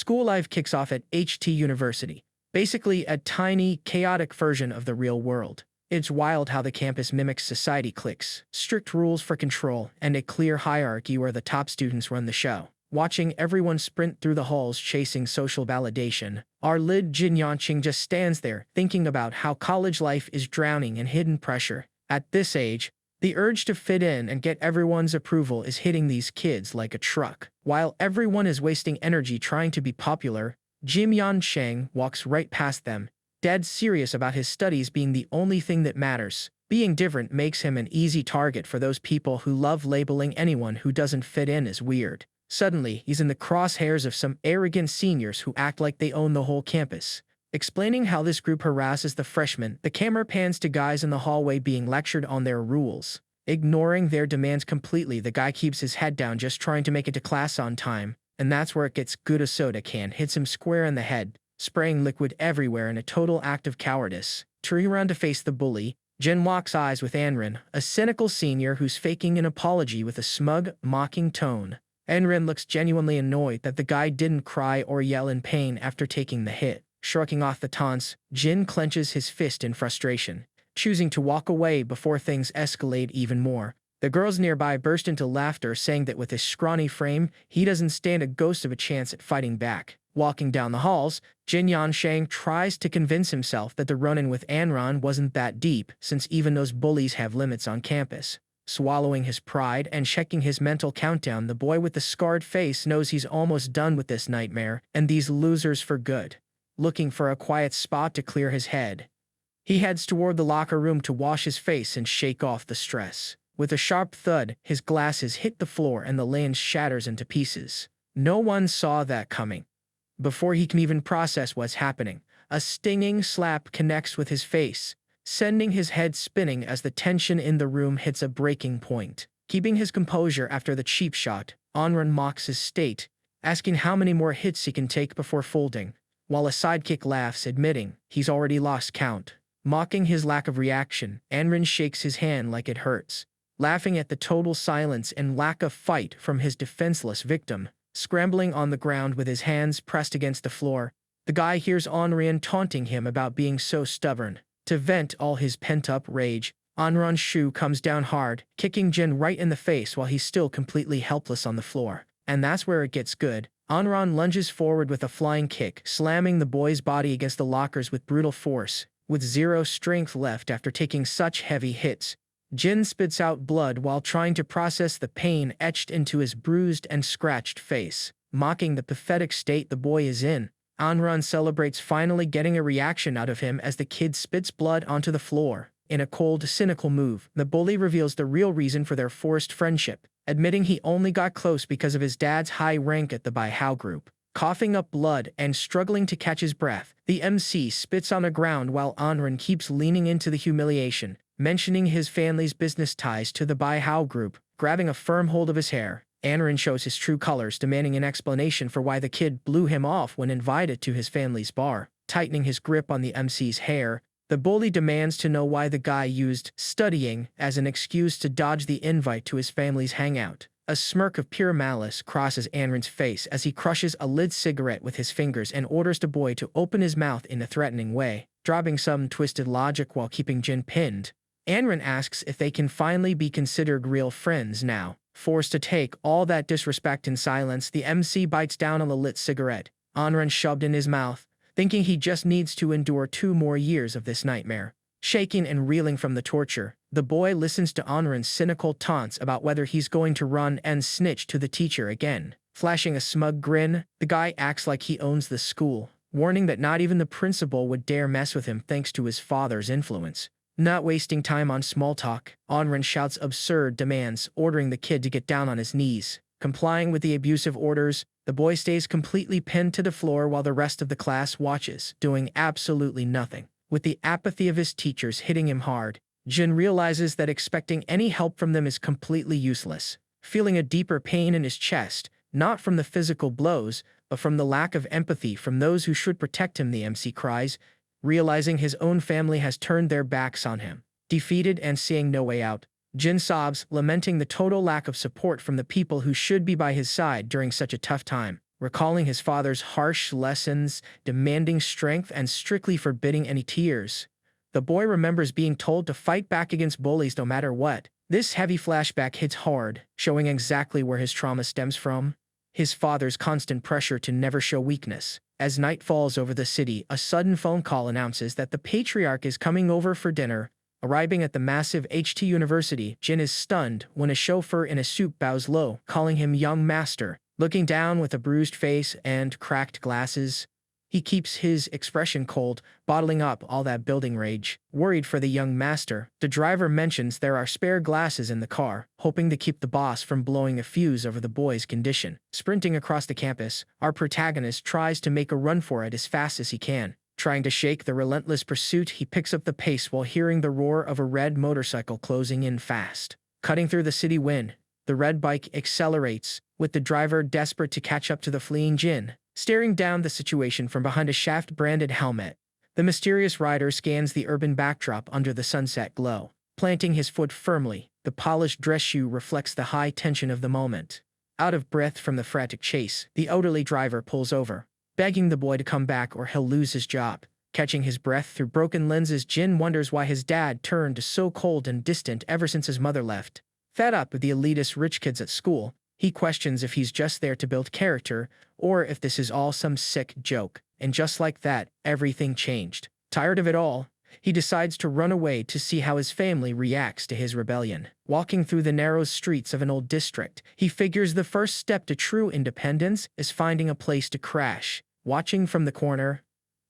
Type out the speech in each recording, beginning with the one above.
School life kicks off at HT University, basically a tiny, chaotic version of the real world. It's wild how the campus mimics society cliques, strict rules for control, and a clear hierarchy where the top students run the show. Watching everyone sprint through the halls chasing social validation, our lead Jin Yanqing just stands there thinking about how college life is drowning in hidden pressure. At this age, the urge to fit in and get everyone's approval is hitting these kids like a truck. While everyone is wasting energy trying to be popular, Jin Yanqing walks right past them, dead serious about his studies being the only thing that matters. Being different makes him an easy target for those people who love labeling anyone who doesn't fit in as weird. Suddenly, he's in the crosshairs of some arrogant seniors who act like they own the whole campus. Explaining how this group harasses the freshmen, the camera pans to guys in the hallway being lectured on their rules. Ignoring their demands completely, the guy keeps his head down just trying to make it to class on time, and that's where it gets good. A soda can hits him square in the head, spraying liquid everywhere in a total act of cowardice. Turning around to face the bully, Jin locks eyes with Anren, a cynical senior who's faking an apology with a smug, mocking tone. Anren looks genuinely annoyed that the guy didn't cry or yell in pain after taking the hit. Shrugging off the taunts, Jin clenches his fist in frustration, choosing to walk away before things escalate even more. The girls nearby burst into laughter, saying that with his scrawny frame, he doesn't stand a ghost of a chance at fighting back. Walking down the halls, Jin Yanqing tries to convince himself that the run-in with Anron wasn't that deep, since even those bullies have limits on campus. Swallowing his pride and checking his mental countdown, the boy with the scarred face knows he's almost done with this nightmare and these losers for good. Looking for a quiet spot to clear his head, he heads toward the locker room to wash his face and shake off the stress. With a sharp thud, his glasses hit the floor and the lens shatters into pieces. No one saw that coming. Before he can even process what's happening, a stinging slap connects with his face, sending his head spinning as the tension in the room hits a breaking point. Keeping his composure after the cheap shot, Anren mocks his state, asking how many more hits he can take before folding, while a sidekick laughs, admitting he's already lost count. Mocking his lack of reaction, Anren shakes his hand like it hurts, laughing at the total silence and lack of fight from his defenseless victim. Scrambling on the ground with his hands pressed against the floor, the guy hears Anren taunting him about being so stubborn. To vent all his pent-up rage, Anren's shoe comes down hard, kicking Jin right in the face while he's still completely helpless on the floor. And that's where it gets good. Anren lunges forward with a flying kick, slamming the boy's body against the lockers with brutal force. With zero strength left after taking such heavy hits, Jin spits out blood while trying to process the pain etched into his bruised and scratched face. Mocking the pathetic state the boy is in, Anren celebrates finally getting a reaction out of him as the kid spits blood onto the floor. In a cold, cynical move, the bully reveals the real reason for their forced friendship, admitting he only got close because of his dad's high rank at the Baihao group. Coughing up blood and struggling to catch his breath, the MC spits on the ground while Anren keeps leaning into the humiliation, mentioning his family's business ties to the Baihao group. Grabbing a firm hold of his hair, Anren shows his true colors, demanding an explanation for why the kid blew him off when invited to his family's bar. Tightening his grip on the MC's hair, the bully demands to know why the guy used studying as an excuse to dodge the invite to his family's hangout. A smirk of pure malice crosses Anren's face as he crushes a lit cigarette with his fingers and orders the boy to open his mouth in a threatening way. Dropping some twisted logic while keeping Jin pinned, Anren asks if they can finally be considered real friends now. Forced to take all that disrespect in silence, the MC bites down on the lit cigarette, Anren shoved in his mouth, thinking he just needs to endure 2 more years of this nightmare. Shaking and reeling from the torture, the boy listens to Anren's cynical taunts about whether he's going to run and snitch to the teacher again. Flashing a smug grin, the guy acts like he owns the school, warning that not even the principal would dare mess with him thanks to his father's influence. Not wasting time on small talk, Anren shouts absurd demands, ordering the kid to get down on his knees. Complying with the abusive orders, the boy stays completely pinned to the floor while the rest of the class watches, doing absolutely nothing. With the apathy of his teachers hitting him hard, Jin realizes that expecting any help from them is completely useless. Feeling a deeper pain in his chest, not from the physical blows, but from the lack of empathy from those who should protect him, the MC cries, realizing his own family has turned their backs on him. Defeated and seeing no way out, Jin sobs, lamenting the total lack of support from the people who should be by his side during such a tough time. recalling his father's harsh lessons, demanding strength and strictly forbidding any tears. The boy remembers being told to fight back against bullies no matter what. This heavy flashback hits hard, showing exactly where his trauma stems from. His father's constant pressure to never show weakness. As night falls over the city, a sudden phone call announces that the patriarch is coming over for dinner. Arriving at the massive HT University, Jin is stunned when a chauffeur in a suit bows low, calling him young master. Looking down with a bruised face and cracked glasses, he keeps his expression cold, bottling up all that building rage. Worried for the young master, the driver mentions there are spare glasses in the car, hoping to keep the boss from blowing a fuse over the boy's condition. Sprinting across the campus, our protagonist tries to make a run for it as fast as he can. Trying to shake the relentless pursuit, he picks up the pace while hearing the roar of a red motorcycle closing in fast. Cutting through the city wind, the red bike accelerates, with the driver desperate to catch up to the fleeing Jin. Staring down the situation from behind a shaft-branded helmet, the mysterious rider scans the urban backdrop under the sunset glow. Planting his foot firmly, the polished dress shoe reflects the high tension of the moment. Out of breath from the frantic chase, the elderly driver pulls over, begging the boy to come back or he'll lose his job. Catching his breath through broken lenses, Jin wonders why his dad turned so cold and distant ever since his mother left. Fed up with the elitist rich kids at school, he questions if he's just there to build character, or if this is all some sick joke. And just like that, everything changed. Tired of it all, he decides to run away to see how his family reacts to his rebellion. Walking through the narrow streets of an old district, he figures the first step to true independence is finding a place to crash. Watching from the corner,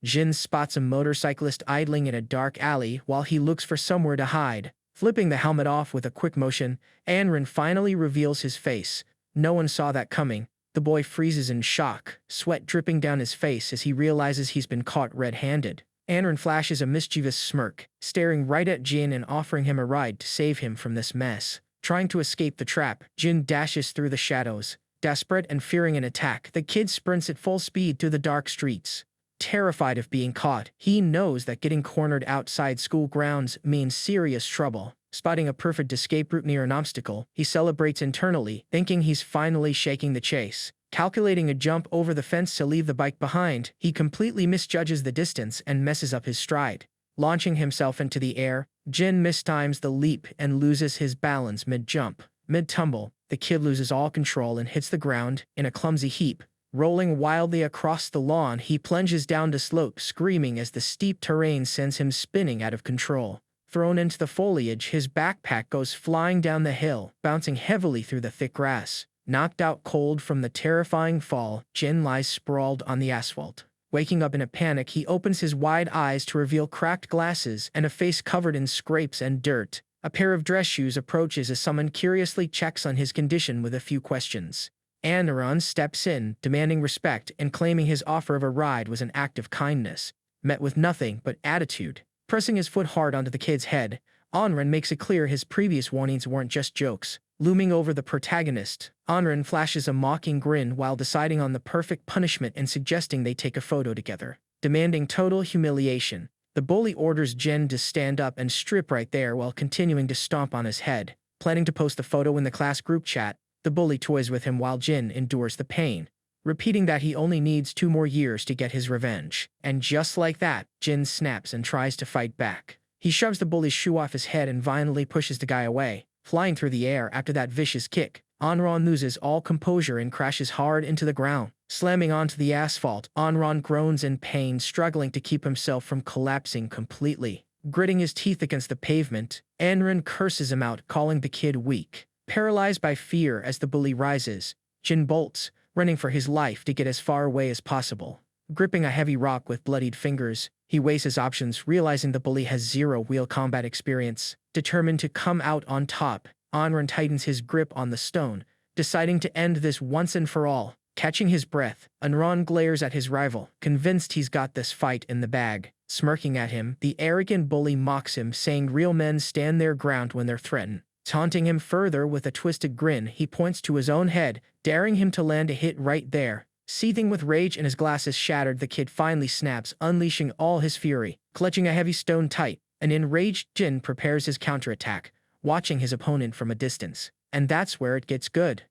Jin spots a motorcyclist idling in a dark alley while he looks for somewhere to hide. Flipping the helmet off with a quick motion, Anren finally reveals his face. No one saw that coming. The boy freezes in shock, sweat dripping down his face as he realizes he's been caught red-handed. Anren flashes a mischievous smirk, staring right at Jin and offering him a ride to save him from this mess. Trying to escape the trap, Jin dashes through the shadows. Desperate and fearing an attack, the kid sprints at full speed through the dark streets. Terrified of being caught, he knows that getting cornered outside school grounds means serious trouble. Spotting a perfect escape route near an obstacle, he celebrates internally, thinking he's finally shaking the chase. Calculating a jump over the fence to leave the bike behind, he completely misjudges the distance and messes up his stride. Launching himself into the air, Jin mistimes the leap and loses his balance mid-jump. Mid-tumble, the kid loses all control and hits the ground in a clumsy heap. Rolling wildly across the lawn, he plunges down the slope, screaming as the steep terrain sends him spinning out of control. Thrown into the foliage, his backpack goes flying down the hill, bouncing heavily through the thick grass. Knocked out cold from the terrifying fall, Jin lies sprawled on the asphalt. Waking up in a panic, he opens his wide eyes to reveal cracked glasses and a face covered in scrapes and dirt. A pair of dress shoes approaches as someone curiously checks on his condition with a few questions. Anren steps in, demanding respect and claiming his offer of a ride was an act of kindness, met with nothing but attitude. Pressing his foot hard onto the kid's head, Anren makes it clear his previous warnings weren't just jokes. Looming over the protagonist, Anren flashes a mocking grin while deciding on the perfect punishment and suggesting they take a photo together. Demanding total humiliation, the bully orders Jin to stand up and strip right there while continuing to stomp on his head. Planning to post the photo in the class group chat, the bully toys with him while Jin endures the pain, repeating that he only needs 2 more years to get his revenge. And just like that, Jin snaps and tries to fight back. He shoves the bully's shoe off his head and violently pushes the guy away. Flying through the air after that vicious kick, Anren loses all composure and crashes hard into the ground. Slamming onto the asphalt, Anren groans in pain, struggling to keep himself from collapsing completely. Gritting his teeth against the pavement, Anren curses him out, calling the kid weak. Paralyzed by fear as the bully rises, Jin bolts, running for his life to get as far away as possible. Gripping a heavy rock with bloodied fingers, he weighs his options, realizing the bully has zero real combat experience. Determined to come out on top, Anren tightens his grip on the stone, deciding to end this once and for all. Catching his breath, Anren glares at his rival, convinced he's got this fight in the bag. Smirking at him, the arrogant bully mocks him, saying real men stand their ground when they're threatened. Taunting him further with a twisted grin, he points to his own head, daring him to land a hit right there. Seething with rage and his glasses shattered, the kid finally snaps, unleashing all his fury. Clutching a heavy stone tight, an enraged Jin prepares his counterattack, watching his opponent from a distance. And that's where it gets good.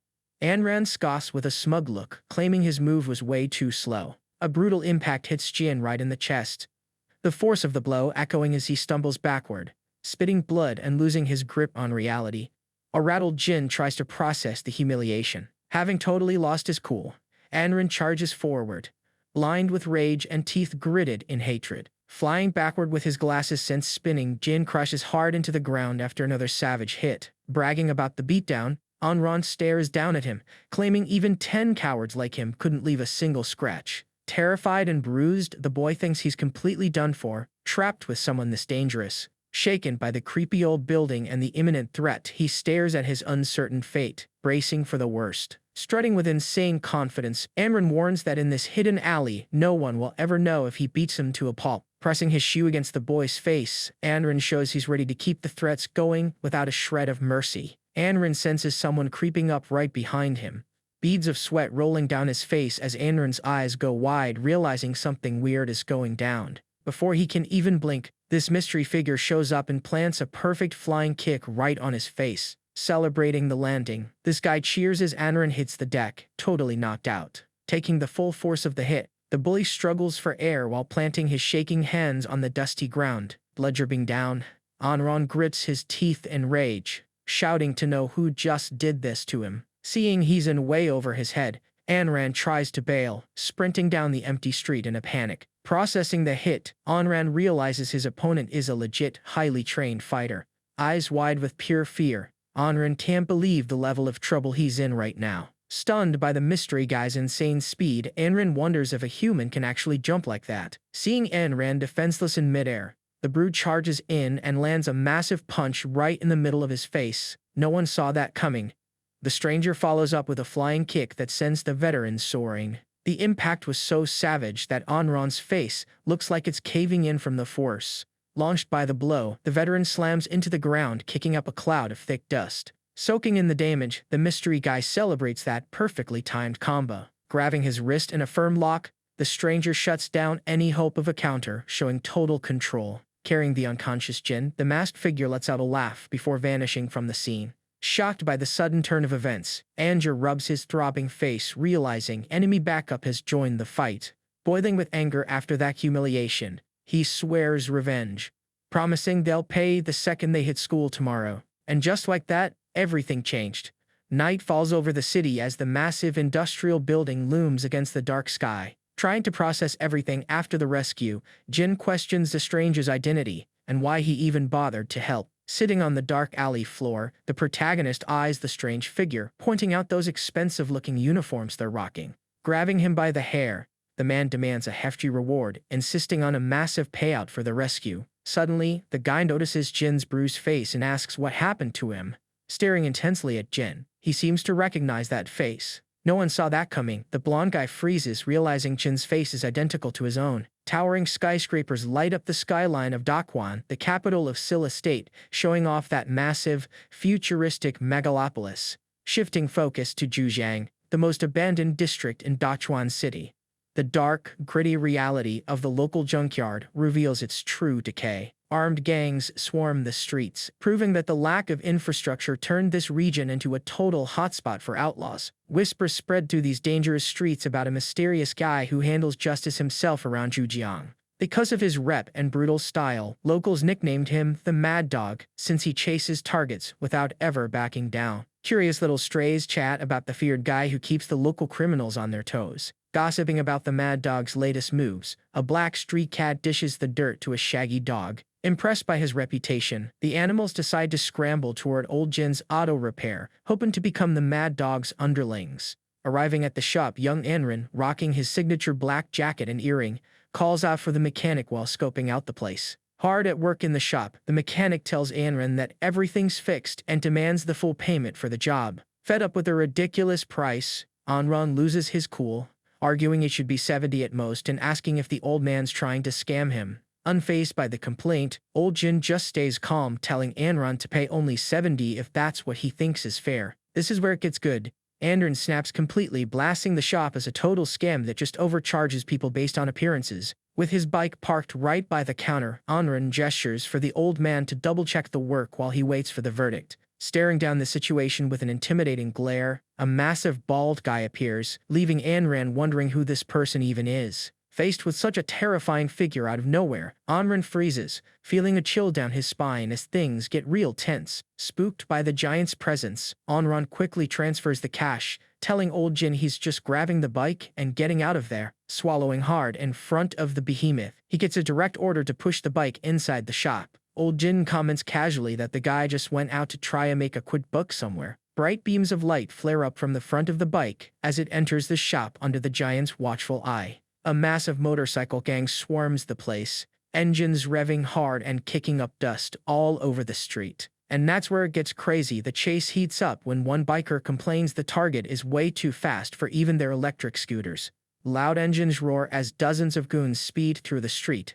Anran scoffs with a smug look, claiming his move was way too slow. A brutal impact hits Jin right in the chest, the force of the blow echoing as he stumbles backward, spitting blood and losing his grip on reality. A rattled Jin tries to process the humiliation. Having totally lost his cool, Anran charges forward, blind with rage and teeth gritted in hatred. Flying backward with his glasses sense spinning, Jin crashes hard into the ground after another savage hit. Bragging about the beatdown, Anran stares down at him, claiming even 10 cowards like him couldn't leave a single scratch. Terrified and bruised, the boy thinks he's completely done for, trapped with someone this dangerous. Shaken by the creepy old building and the imminent threat, he stares at his uncertain fate, bracing for the worst. Strutting with insane confidence, Anran warns that in this hidden alley, no one will ever know if he beats him to a pulp. Pressing his shoe against the boy's face, Anran shows he's ready to keep the threats going without a shred of mercy. Anran senses someone creeping up right behind him, beads of sweat rolling down his face as Anran's eyes go wide, realizing something weird is going down. Before he can even blink, this mystery figure shows up and plants a perfect flying kick right on his face, celebrating the landing. This guy cheers as Anran hits the deck, totally knocked out. Taking the full force of the hit, the bully struggles for air while planting his shaking hands on the dusty ground. Blood dripping down, Anran grits his teeth in rage, shouting to know who just did this to him. Seeing he's in way over his head, Anran tries to bail, sprinting down the empty street in a panic. Processing the hit, Anran realizes his opponent is a legit, highly trained fighter. Eyes wide with pure fear, Anran can't believe the level of trouble he's in right now. Stunned by the mystery guy's insane speed, Anran wonders if a human can actually jump like that. Seeing Anran defenseless in midair, the brute charges in and lands a massive punch right in the middle of his face. No one saw that coming. The stranger follows up with a flying kick that sends the veteran soaring. The impact was so savage that Anran's face looks like it's caving in from the force. Launched by the blow, the veteran slams into the ground, kicking up a cloud of thick dust. Soaking in the damage, the mystery guy celebrates that perfectly timed combo. Grabbing his wrist in a firm lock, the stranger shuts down any hope of a counter, showing total control. Carrying the unconscious Jin, the masked figure lets out a laugh before vanishing from the scene. Shocked by the sudden turn of events, Anger rubs his throbbing face, realizing enemy backup has joined the fight. Boiling with anger after that humiliation, he swears revenge, promising they'll pay the second they hit school tomorrow. And just like that, everything changed. Night falls over the city as the massive industrial building looms against the dark sky. Trying to process everything after the rescue, Jin questions the stranger's identity and why he even bothered to help. Sitting on the dark alley floor, the protagonist eyes the strange figure, pointing out those expensive-looking uniforms they're rocking. Grabbing him by the hair, the man demands a hefty reward, insisting on a massive payout for the rescue. Suddenly, the guy notices Jin's bruised face and asks what happened to him. Staring intensely at Jin, he seems to recognize that face. No one saw that coming. The blonde guy freezes, realizing Jin's face is identical to his own. Towering skyscrapers light up the skyline of Dakwon, the capital of Silla State, showing off that massive, futuristic megalopolis. Shifting focus to Jujiang, the most abandoned district in Dachuan City. The dark, gritty reality of the local junkyard reveals its true decay. Armed gangs swarm the streets, proving that the lack of infrastructure turned this region into a total hotspot for outlaws. Whispers spread through these dangerous streets about a mysterious guy who handles justice himself around Jujiang. Because of his rep and brutal style, locals nicknamed him the Mad Dog, since he chases targets without ever backing down. Curious little strays chat about the feared guy who keeps the local criminals on their toes. Gossiping about the Mad Dog's latest moves, a black street cat dishes the dirt to a shaggy dog. Impressed by his reputation, the animals decide to scramble toward old Jin's auto repair, hoping to become the Mad Dog's underlings. Arriving at the shop, young Anran, rocking his signature black jacket and earring, calls out for the mechanic while scoping out the place. Hard at work in the shop, the mechanic tells Anran that everything's fixed and demands the full payment for the job. Fed up with a ridiculous price, Anran loses his cool, arguing it should be 70 at most and asking if the old man's trying to scam him. Unfazed by the complaint, old Jin just stays calm, telling Anran to pay only 70 if that's what he thinks is fair. This is where it gets good. Anran snaps completely, blasting the shop as a total scam that just overcharges people based on appearances. With his bike parked right by the counter, Anran gestures for the old man to double-check the work while he waits for the verdict. Staring down the situation with an intimidating glare, a massive bald guy appears, leaving Anran wondering who this person even is. Faced with such a terrifying figure out of nowhere, Anran freezes, feeling a chill down his spine as things get real tense. Spooked by the giant's presence, Anran quickly transfers the cash, telling old Jin he's just grabbing the bike and getting out of there. Swallowing hard in front of the behemoth, he gets a direct order to push the bike inside the shop. Old Jin comments casually that the guy just went out to try and make a quick buck somewhere. Bright beams of light flare up from the front of the bike as it enters the shop under the giant's watchful eye. A massive motorcycle gang swarms the place, engines revving hard and kicking up dust all over the street. And that's where it gets crazy. The chase heats up when one biker complains the target is way too fast for even their electric scooters. Loud engines roar as dozens of goons speed through the street,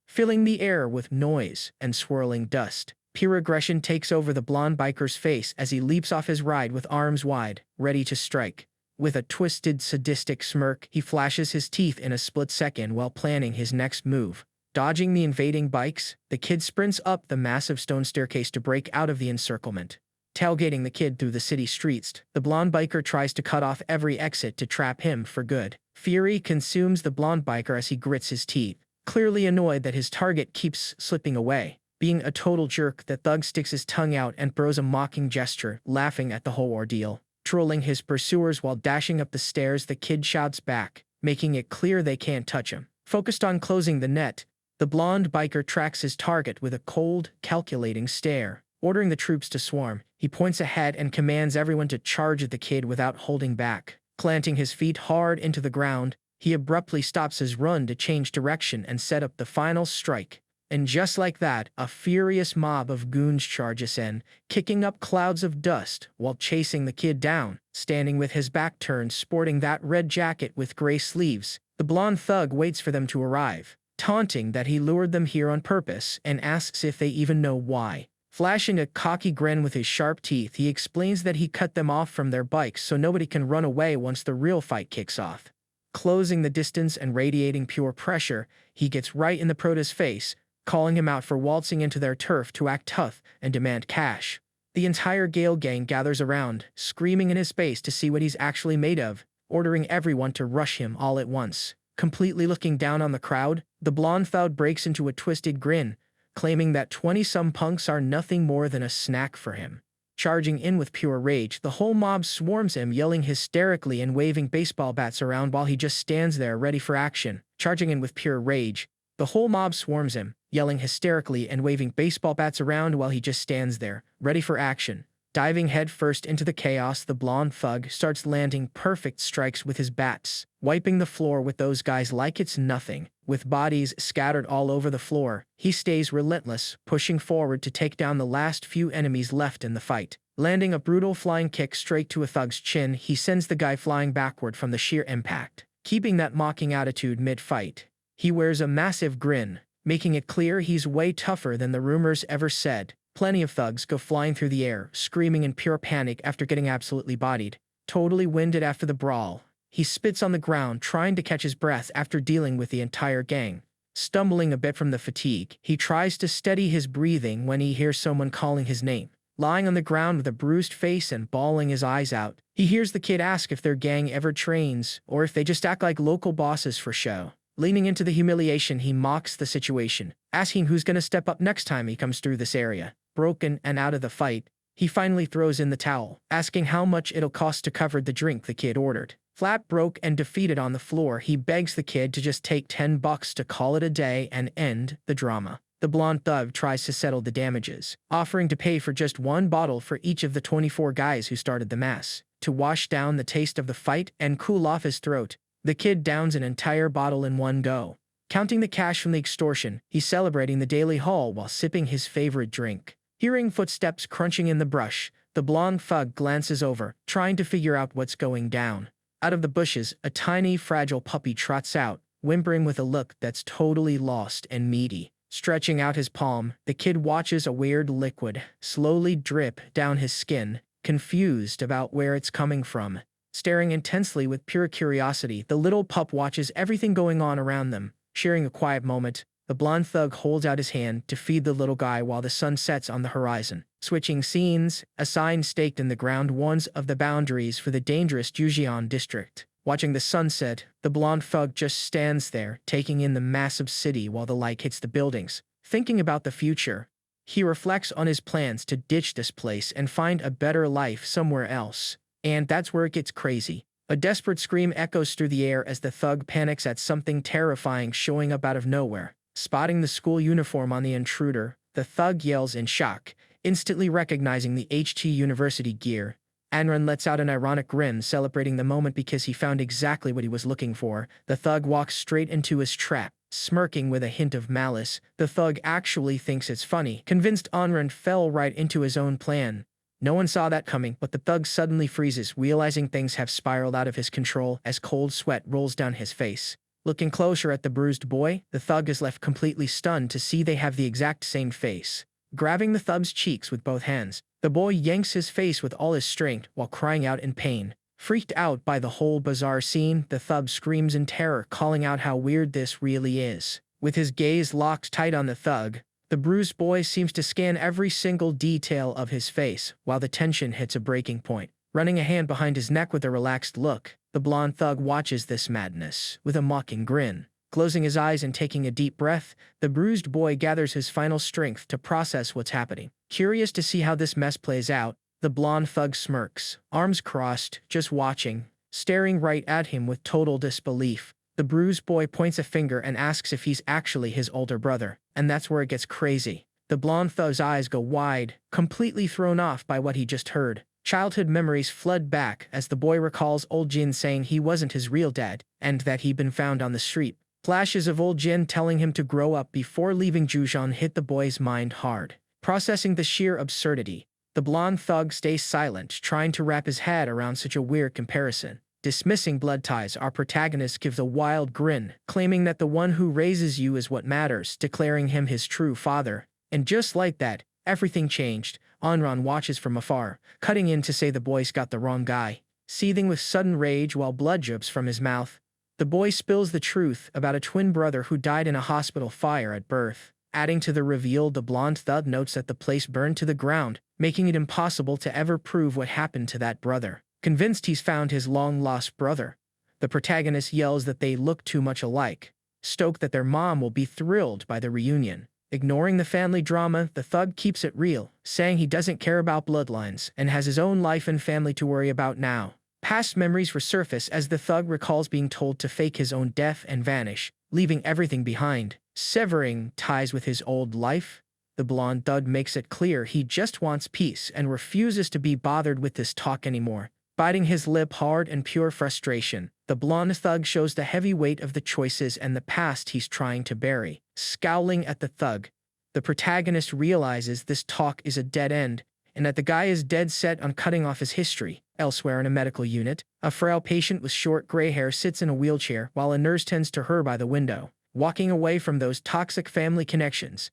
filling the air with noise and swirling dust. Pure aggression takes over the blonde biker's face as he leaps off his ride with arms wide, ready to strike. With a twisted, sadistic smirk, he flashes his teeth in a split second while planning his next move. Dodging the invading bikes, the kid sprints up the massive stone staircase to break out of the encirclement. Tailgating the kid through the city streets, the blonde biker tries to cut off every exit to trap him for good. Fury consumes the blonde biker as he grits his teeth, clearly annoyed that his target keeps slipping away. Being a total jerk, the thug sticks his tongue out and throws a mocking gesture, laughing at the whole ordeal. Trolling his pursuers while dashing up the stairs, the kid shouts back, making it clear they can't touch him. Focused on closing the net, the blonde biker tracks his target with a cold, calculating stare. Ordering the troops to swarm, he points ahead and commands everyone to charge at the kid without holding back. Planting his feet hard into the ground, he abruptly stops his run to change direction and set up the final strike. And just like that, a furious mob of goons charges in, kicking up clouds of dust while chasing the kid down. Standing with his back turned, sporting that red jacket with gray sleeves, the blonde thug waits for them to arrive, taunting that he lured them here on purpose and asks if they even know why. Flashing a cocky grin with his sharp teeth, he explains that he cut them off from their bikes so nobody can run away once the real fight kicks off. Closing the distance and radiating pure pressure, he gets right in the prota's face, calling him out for waltzing into their turf to act tough and demand cash. The entire Gale gang gathers around, screaming in his face to see what he's actually made of, ordering everyone to rush him all at once. Completely looking down on the crowd, the blonde thug breaks into a twisted grin, claiming that 20-some punks are nothing more than a snack for him. Charging in with pure rage, the whole mob swarms him, yelling hysterically and waving baseball bats around while he just stands there ready for action. Charging in with pure rage, the whole mob swarms him, yelling hysterically and waving baseball bats around while he just stands there, ready for action. Diving headfirst into the chaos, the blonde thug starts landing perfect strikes with his bats, wiping the floor with those guys like it's nothing. With bodies scattered all over the floor, he stays relentless, pushing forward to take down the last few enemies left in the fight. Landing a brutal flying kick straight to a thug's chin, he sends the guy flying backward from the sheer impact. Keeping that mocking attitude mid-fight, he wears a massive grin, making it clear he's way tougher than the rumors ever said. Plenty of thugs go flying through the air, screaming in pure panic after getting absolutely bodied. Totally winded after the brawl, he spits on the ground trying to catch his breath after dealing with the entire gang. Stumbling a bit from the fatigue, he tries to steady his breathing when he hears someone calling his name. Lying on the ground with a bruised face and bawling his eyes out, he hears the kid ask if their gang ever trains or if they just act like local bosses for show. Leaning into the humiliation, he mocks the situation, asking who's gonna step up next time he comes through this area. Broken and out of the fight, he finally throws in the towel, asking how much it'll cost to cover the drink the kid ordered. Flat broke and defeated on the floor, he begs the kid to just take $10 to call it a day and end the drama. The blonde thug tries to settle the damages, offering to pay for just one bottle for each of the 24 guys who started the mess. To wash down the taste of the fight and cool off his throat, the kid downs an entire bottle in one go. Counting the cash from the extortion, he's celebrating the daily haul while sipping his favorite drink. Hearing footsteps crunching in the brush, the blonde thug glances over, trying to figure out what's going down. Out of the bushes, a tiny, fragile puppy trots out, whimpering with a look that's totally lost and meaty. Stretching out his palm, the kid watches a weird liquid slowly drip down his skin, confused about where it's coming from. Staring intensely with pure curiosity, the little pup watches everything going on around them. Sharing a quiet moment, The blonde thug holds out his hand to feed the little guy while the sun sets on the horizon. Switching scenes, a sign staked in the ground warns of the boundaries for the dangerous Jujiang district. Watching the sunset, the blonde thug just stands there, taking in the massive city while the light hits the buildings. Thinking about the future, he reflects on his plans to ditch this place and find a better life somewhere else. And that's where it gets crazy. A desperate scream echoes through the air as the thug panics at something terrifying showing up out of nowhere. Spotting the school uniform on the intruder, the thug yells in shock, instantly recognizing the HT University gear. Anran lets out an ironic grin, celebrating the moment because he found exactly what he was looking for. The thug walks straight into his trap, smirking with a hint of malice. The thug actually thinks it's funny, convinced Anran fell right into his own plan. No one saw that coming, but the thug suddenly freezes, realizing things have spiraled out of his control as cold sweat rolls down his face. Looking closer at the bruised boy, the thug is left completely stunned to see they have the exact same face. Grabbing the thug's cheeks with both hands, the boy yanks his face with all his strength while crying out in pain. Freaked out by the whole bizarre scene, the thug screams in terror, calling out how weird this really is. With his gaze locked tight on the thug, the bruised boy seems to scan every single detail of his face, while the tension hits a breaking point. Running a hand behind his neck with a relaxed look, the blonde thug watches this madness with a mocking grin. Closing his eyes and taking a deep breath, the bruised boy gathers his final strength to process what's happening. Curious to see how this mess plays out, the blonde thug smirks, arms crossed, just watching, staring right at him with total disbelief. The bruised boy points a finger and asks if he's actually his older brother, and that's where it gets crazy. The blonde thug's eyes go wide, completely thrown off by what he just heard. Childhood memories flood back as the boy recalls old Jin saying he wasn't his real dad, and that he'd been found on the street. Flashes of old Jin telling him to grow up before leaving Jujiang hit the boy's mind hard. Processing the sheer absurdity, the blonde thug stays silent, trying to wrap his head around such a weird comparison. Dismissing blood ties, our protagonist gives a wild grin, claiming that the one who raises you is what matters, declaring him his true father. And just like that, everything changed. Anran watches from afar, cutting in to say the boy's got the wrong guy. Seething with sudden rage while blood drips from his mouth, the boy spills the truth about a twin brother who died in a hospital fire at birth. Adding to the reveal, the blonde thug notes that the place burned to the ground, making it impossible to ever prove what happened to that brother. Convinced he's found his long-lost brother, the protagonist yells that they look too much alike, stoked that their mom will be thrilled by the reunion. Ignoring the family drama, the thug keeps it real, saying he doesn't care about bloodlines and has his own life and family to worry about now. Past memories resurface as the thug recalls being told to fake his own death and vanish, leaving everything behind. Severing ties with his old life, the blonde thug makes it clear he just wants peace and refuses to be bothered with this talk anymore. Biting his lip hard in pure frustration, the blonde thug shows the heavy weight of the choices and the past he's trying to bury. Scowling at the thug, the protagonist realizes this talk is a dead end, and that the guy is dead set on cutting off his history. Elsewhere in a medical unit, a frail patient with short gray hair sits in a wheelchair while a nurse tends to her by the window. Walking away from those toxic family connections,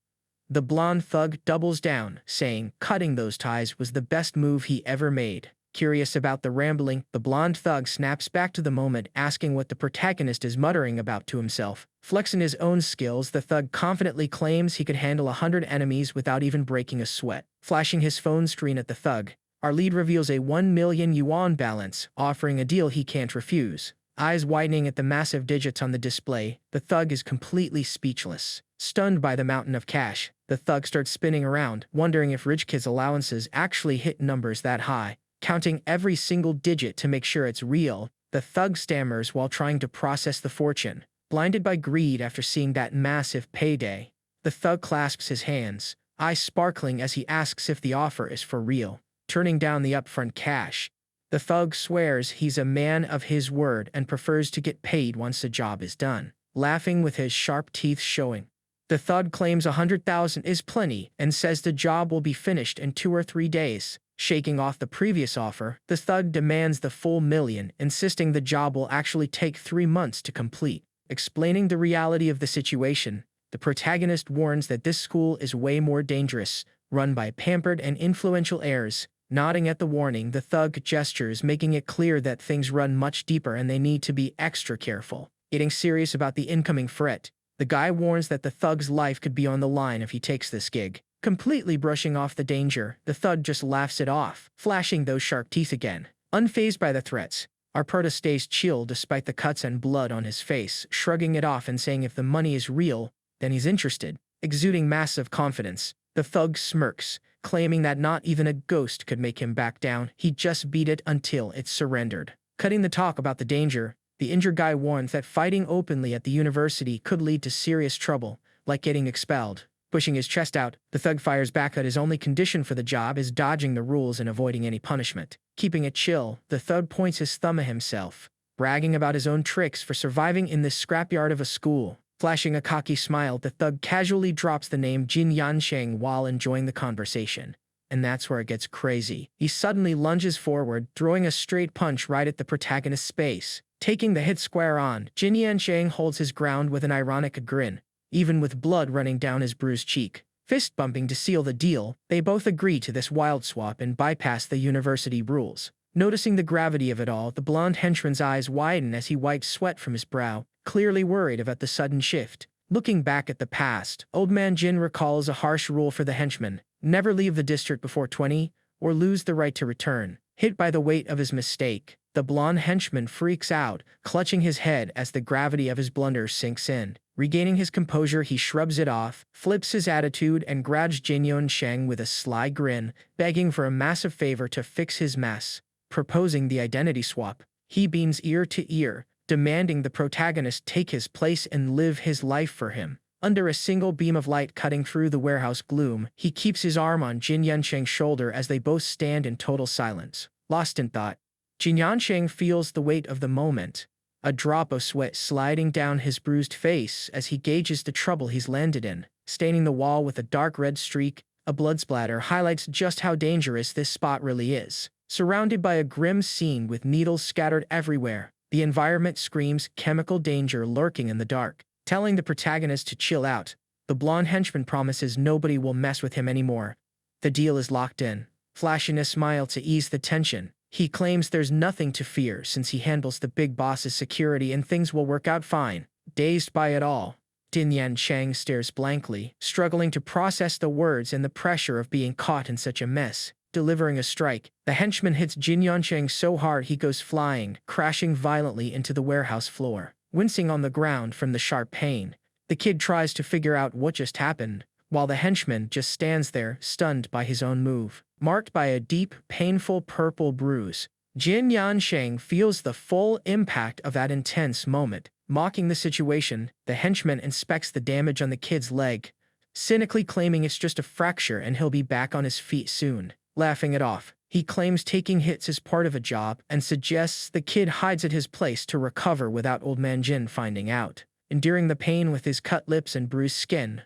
the blonde thug doubles down, saying cutting those ties was the best move he ever made. Curious about the rambling, the blonde thug snaps back to the moment, asking what the protagonist is muttering about to himself. Flexing his own skills, the thug confidently claims he could handle 100 enemies without even breaking a sweat. Flashing his phone screen at the thug, our lead reveals a 1 million yuan balance, offering a deal he can't refuse. Eyes widening at the massive digits on the display, the thug is completely speechless. Stunned by the mountain of cash, the thug starts spinning around, wondering if rich kids' allowances actually hit numbers that high. Counting every single digit to make sure it's real, the thug stammers while trying to process the fortune. Blinded by greed after seeing that massive payday, the thug clasps his hands, eyes sparkling as he asks if the offer is for real. Turning down the upfront cash, the thug swears he's a man of his word and prefers to get paid once the job is done. Laughing with his sharp teeth showing, the thug claims 100,000 is plenty and says the job will be finished in 2 or 3 days. Shaking off the previous offer, the thug demands the full million, insisting the job will actually take 3 months to complete. Explaining the reality of the situation, the protagonist warns that this school is way more dangerous, run by pampered and influential heirs. Nodding at the warning, the thug gestures, making it clear that things run much deeper and they need to be extra careful. Getting serious about the incoming threat, The guy warns that the thug's life could be on the line if he takes this gig. Completely brushing off the danger, the thug just laughs it off, flashing those sharp teeth again. Unfazed by the threats, our prota stays chill despite the cuts and blood on his face, shrugging it off and saying if the money is real, then he's interested. Exuding massive confidence, the thug smirks, claiming that not even a ghost could make him back down. He just beat it until it surrendered. Cutting the talk about the danger, the injured guy warns that fighting openly at the university could lead to serious trouble, like getting expelled. Pushing his chest out, the thug fires back that his only condition for the job is dodging the rules and avoiding any punishment. Keeping it chill, the thug points his thumb at himself, bragging about his own tricks for surviving in this scrapyard of a school. Flashing a cocky smile, the thug casually drops the name Jin Yansheng while enjoying the conversation. And that's where it gets crazy. He suddenly lunges forward, throwing a straight punch right at the protagonist's face. Taking the hit square on, Jin Yansheng holds his ground with an ironic grin, even with blood running down his bruised cheek. Fist bumping to seal the deal, they both agree to this wild swap and bypass the university rules. Noticing the gravity of it all, the blonde henchman's eyes widen as he wipes sweat from his brow, clearly worried about the sudden shift. Looking back at the past, Old Man Jin recalls a harsh rule for the henchmen: never leave the district before 20, or lose the right to return. Hit by the weight of his mistake, the blonde henchman freaks out, clutching his head as the gravity of his blunder sinks in. Regaining his composure, he shrugs it off, flips his attitude, and grabs Jin Yansheng with a sly grin, begging for a massive favor to fix his mess. Proposing the identity swap, he beams ear to ear, demanding the protagonist take his place and live his life for him. Under a single beam of light cutting through the warehouse gloom, he keeps his arm on Jin Yansheng's shoulder as they both stand in total silence. Lost in thought, Jin Yansheng feels the weight of the moment, a drop of sweat sliding down his bruised face as he gauges the trouble he's landed in. Staining the wall with a dark red streak, a blood splatter highlights just how dangerous this spot really is. Surrounded by a grim scene with needles scattered everywhere, the environment screams chemical danger lurking in the dark. Telling the protagonist to chill out, the blonde henchman promises nobody will mess with him anymore. The deal is locked in. Flashing a smile to ease the tension, he claims there's nothing to fear since he handles the big boss's security and things will work out fine. Dazed by it all, Jin Yansheng stares blankly, struggling to process the words and the pressure of being caught in such a mess. Delivering a strike, the henchman hits Jin Yansheng so hard he goes flying, crashing violently into the warehouse floor. Wincing on the ground from the sharp pain, the kid tries to figure out what just happened, while the henchman just stands there, stunned by his own move. Marked by a deep, painful purple bruise, Jin Yansheng feels the full impact of that intense moment. Mocking the situation, the henchman inspects the damage on the kid's leg, cynically claiming it's just a fracture and he'll be back on his feet soon. Laughing it off, he claims taking hits is part of a job and suggests the kid hides at his place to recover without Old Man Jin finding out. Enduring the pain with his cut lips and bruised skin,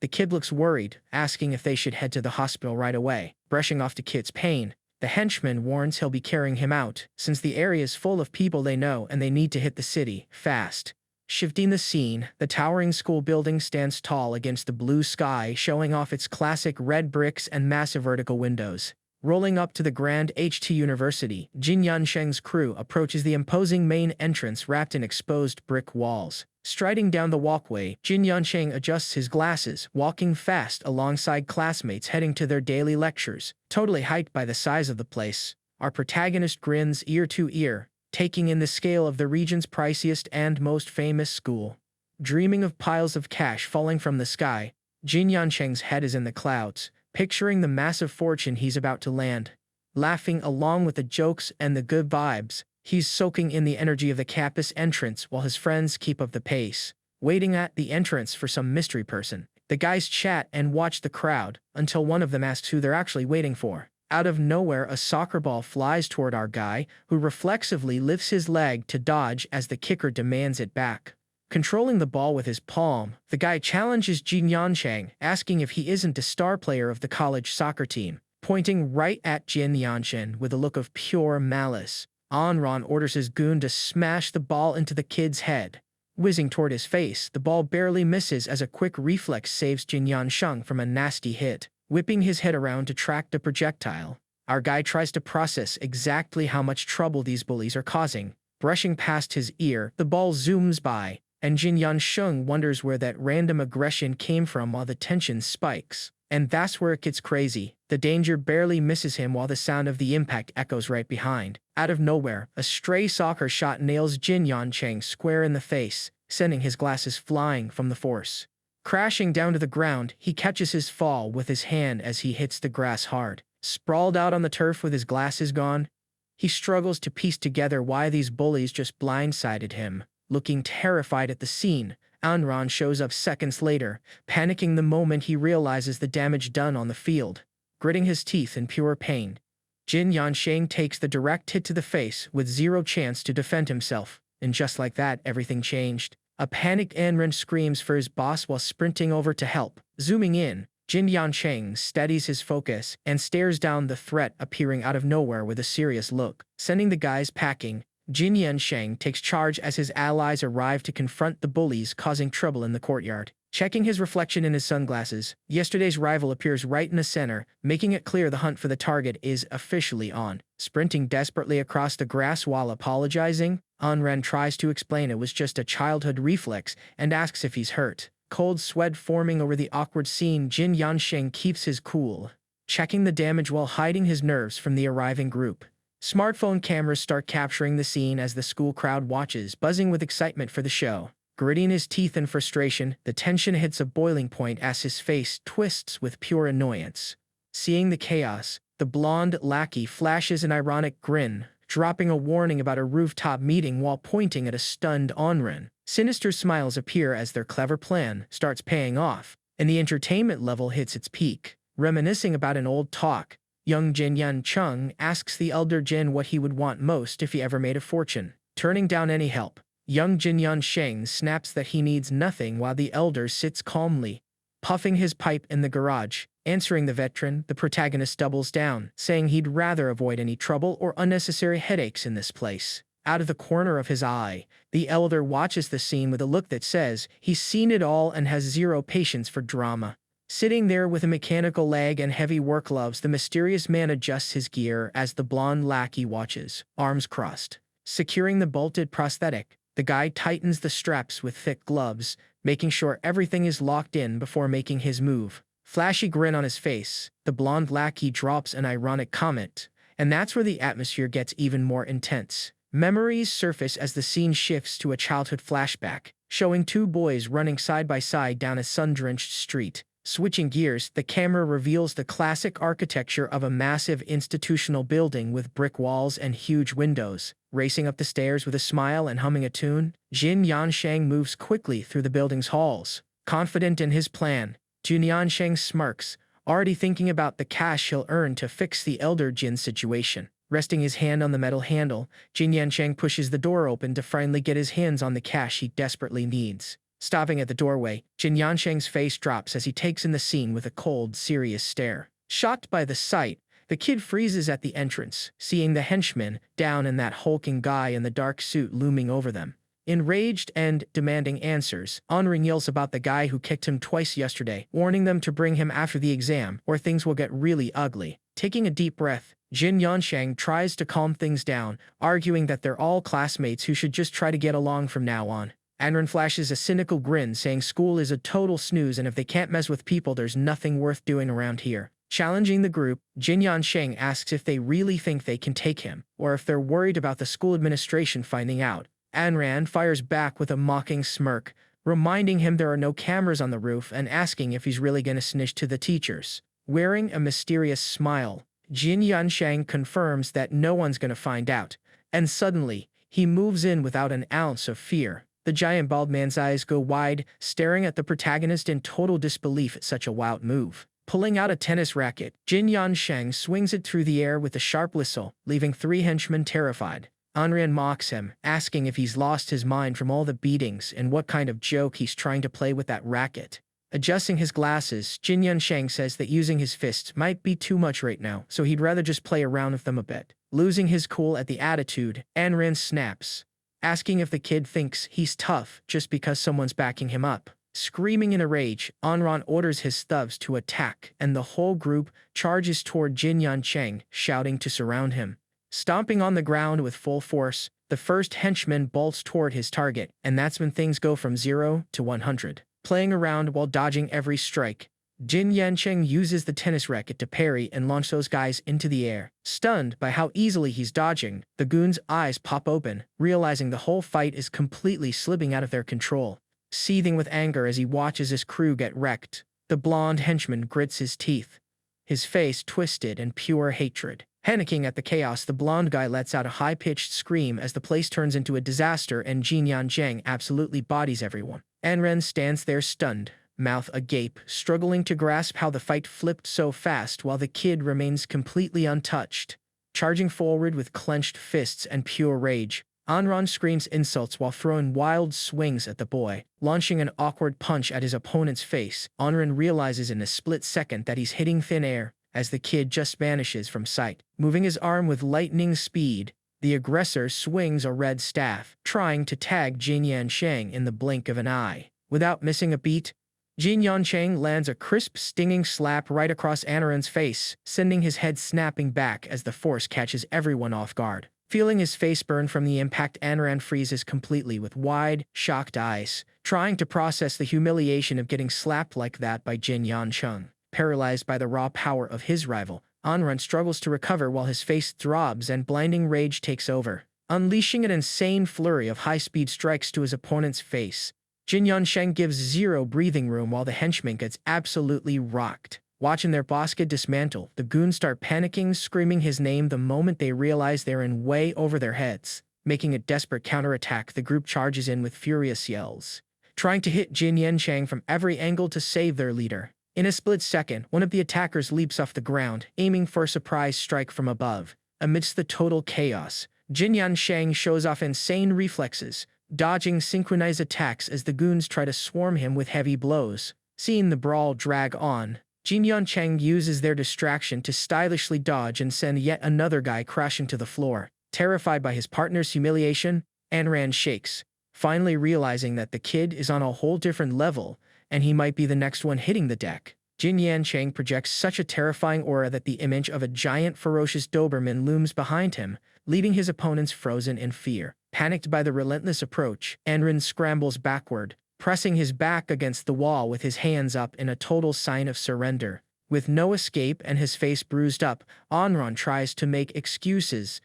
the kid looks worried, asking if they should head to the hospital right away. Brushing off the kid's pain, the henchman warns he'll be carrying him out, since the area is full of people they know and they need to hit the city fast. Shifting the scene, the towering school building stands tall against the blue sky, showing off its classic red bricks and massive vertical windows. Rolling up to the Grand HT University, Jin Yansheng's crew approaches the imposing main entrance wrapped in exposed brick walls. Striding down the walkway, Jin Yansheng adjusts his glasses, walking fast alongside classmates heading to their daily lectures. Totally hyped by the size of the place, our protagonist grins ear to ear, taking in the scale of the region's priciest and most famous school. Dreaming of piles of cash falling from the sky, Jin Yansheng's head is in the clouds, picturing the massive fortune he's about to land. Laughing along with the jokes and the good vibes, he's soaking in the energy of the campus entrance while his friends keep up the pace. Waiting at the entrance for some mystery person, the guys chat and watch the crowd until one of them asks who they're actually waiting for. Out of nowhere, a soccer ball flies toward our guy, who reflexively lifts his leg to dodge as the kicker demands it back. Controlling the ball with his palm, the guy challenges Jin Yansheng, asking if he isn't a star player of the college soccer team. Pointing right at Jin Yansheng with a look of pure malice, Enron orders his goon to smash the ball into the kid's head. Whizzing toward his face, the ball barely misses as a quick reflex saves Jin Yansheng from a nasty hit. Whipping his head around to track the projectile, our guy tries to process exactly how much trouble these bullies are causing. Brushing past his ear, the ball zooms by, and Jin Yansheng wonders where that random aggression came from while the tension spikes. And that's where it gets crazy. The danger barely misses him while the sound of the impact echoes right behind. Out of nowhere, a stray soccer shot nails Jin Yansheng square in the face, sending his glasses flying from the force. Crashing down to the ground, he catches his fall with his hand as he hits the grass hard. Sprawled out on the turf with his glasses gone, he struggles to piece together why these bullies just blindsided him. Looking terrified at the scene, Anran shows up seconds later, panicking the moment he realizes the damage done on the field. Gritting his teeth in pure pain, Jin Yansheng takes the direct hit to the face with zero chance to defend himself, and just like that, everything changed. A panicked Anran screams for his boss while sprinting over to help. Zooming in, Jin Yansheng steadies his focus and stares down the threat appearing out of nowhere with a serious look. Sending the guys packing, Jin Yansheng takes charge as his allies arrive to confront the bullies causing trouble in the courtyard. Checking his reflection in his sunglasses, yesterday's rival appears right in the center, making it clear the hunt for the target is officially on. Sprinting desperately across the grass while apologizing, Anran tries to explain it was just a childhood reflex and asks if he's hurt. Cold sweat forming over the awkward scene, Jin Yansheng keeps his cool, checking the damage while hiding his nerves from the arriving group. Smartphone cameras start capturing the scene as the school crowd watches, buzzing with excitement for the show. Gritting his teeth in frustration, the tension hits a boiling point as his face twists with pure annoyance. Seeing the chaos, the blonde lackey flashes an ironic grin, dropping a warning about a rooftop meeting while pointing at a stunned Anran. Sinister smiles appear as their clever plan starts paying off, and the entertainment level hits its peak. Reminiscing about an old talk, young Jin Yancheng asks the elder Jin what he would want most if he ever made a fortune. Turning down any help, young Jin Yansheng snaps that he needs nothing while the elder sits calmly, puffing his pipe in the garage. Answering the veteran, the protagonist doubles down, saying he'd rather avoid any trouble or unnecessary headaches in this place. Out of the corner of his eye, the elder watches the scene with a look that says he's seen it all and has zero patience for drama. Sitting there with a mechanical leg and heavy work gloves, the mysterious man adjusts his gear as the blonde lackey watches, arms crossed. Securing the bolted prosthetic, the guy tightens the straps with thick gloves, making sure everything is locked in before making his move. Flashy grin on his face, the blonde lackey drops an ironic comment, and that's where the atmosphere gets even more intense. Memories surface as the scene shifts to a childhood flashback, showing two boys running side by side down a sun-drenched street. Switching gears, the camera reveals the classic architecture of a massive institutional building with brick walls and huge windows. Racing up the stairs with a smile and humming a tune, Jin Yansheng moves quickly through the building's halls. Confident in his plan, Jin Yansheng smirks, already thinking about the cash he'll earn to fix the elder Jin's situation. Resting his hand on the metal handle, Jin Yansheng pushes the door open to finally get his hands on the cash he desperately needs. Stopping at the doorway, Jin Yansheng's face drops as he takes in the scene with a cold, serious stare. Shocked by the sight, the kid freezes at the entrance, seeing the henchman down and that hulking guy in the dark suit looming over them. Enraged and demanding answers, Anran yells about the guy who kicked him twice yesterday, warning them to bring him after the exam or things will get really ugly. Taking a deep breath, Jin Yansheng tries to calm things down, arguing that they're all classmates who should just try to get along from now on. Anran flashes a cynical grin, saying school is a total snooze and if they can't mess with people, there's nothing worth doing around here. Challenging the group, Jin Yansheng asks if they really think they can take him, or if they're worried about the school administration finding out. Anran fires back with a mocking smirk, reminding him there are no cameras on the roof and asking if he's really gonna snitch to the teachers. Wearing a mysterious smile, Jin Yansheng confirms that no one's gonna find out, and suddenly, he moves in without an ounce of fear. The giant bald man's eyes go wide, staring at the protagonist in total disbelief at such a wild move. Pulling out a tennis racket, Jin Yansheng swings it through the air with a sharp whistle, leaving three henchmen terrified. Anran mocks him, asking if he's lost his mind from all the beatings and what kind of joke he's trying to play with that racket. Adjusting his glasses, Jin Yansheng says that using his fists might be too much right now, so he'd rather just play around with them a bit. Losing his cool at the attitude, Anran snaps, asking if the kid thinks he's tough just because someone's backing him up. Screaming in a rage, Anran orders his thugs to attack, and the whole group charges toward Jin Yansheng, shouting to surround him. Stomping on the ground with full force, The first henchman bolts toward his target, and that's when things go from 0 to 100. Playing around while dodging every strike, Jin Yancheng uses the tennis racket to parry and launch those guys into the air. Stunned by how easily he's dodging, the goons' eyes pop open, realizing the whole fight is completely slipping out of their control. Seething with anger as he watches his crew get wrecked, the blonde henchman grits his teeth, his face twisted in pure hatred. Panicking at the chaos, the blonde guy lets out a high-pitched scream as the place turns into a disaster and Jin Yancheng absolutely bodies everyone. Anren stands there stunned, mouth agape, struggling to grasp how the fight flipped so fast while the kid remains completely untouched. Charging forward with clenched fists and pure rage, Anran screams insults while throwing wild swings at the boy. Launching an awkward punch at his opponent's face, Anran realizes in a split second that he's hitting thin air as the kid just vanishes from sight. Moving his arm with lightning speed, the aggressor swings a red staff, trying to tag Jin Yancheng in the blink of an eye. Without missing a beat, Jin Yancheng lands a crisp, stinging slap right across Anaran's face, sending his head snapping back as the force catches everyone off guard. Feeling his face burn from the impact, Anaran freezes completely with wide, shocked eyes, trying to process the humiliation of getting slapped like that by Jin Yancheng. Paralyzed by the raw power of his rival, Anran struggles to recover while his face throbs and blinding rage takes over. Unleashing an insane flurry of high-speed strikes to his opponent's face, Jin Yancheng gives zero breathing room while the henchman gets absolutely rocked. Watching their boss get dismantled, the goons start panicking, screaming his name the moment they realize they're in way over their heads. Making a desperate counterattack, the group charges in with furious yells, trying to hit Jin Yancheng from every angle to save their leader. In a split second, one of the attackers leaps off the ground, aiming for a surprise strike from above. Amidst the total chaos, Jin Yancheng shows off insane reflexes, dodging synchronized attacks as the goons try to swarm him with heavy blows. Seeing the brawl drag on, Jin Yancheng uses their distraction to stylishly dodge and send yet another guy crashing to the floor. Terrified by his partner's humiliation, Anran shakes, finally realizing that the kid is on a whole different level and he might be the next one hitting the deck. Jin Yancheng projects such a terrifying aura that the image of a giant ferocious Doberman looms behind him, leaving his opponents frozen in fear. Panicked by the relentless approach, Anran scrambles backward, pressing his back against the wall with his hands up in a total sign of surrender. With no escape and his face bruised up, Anran tries to make excuses,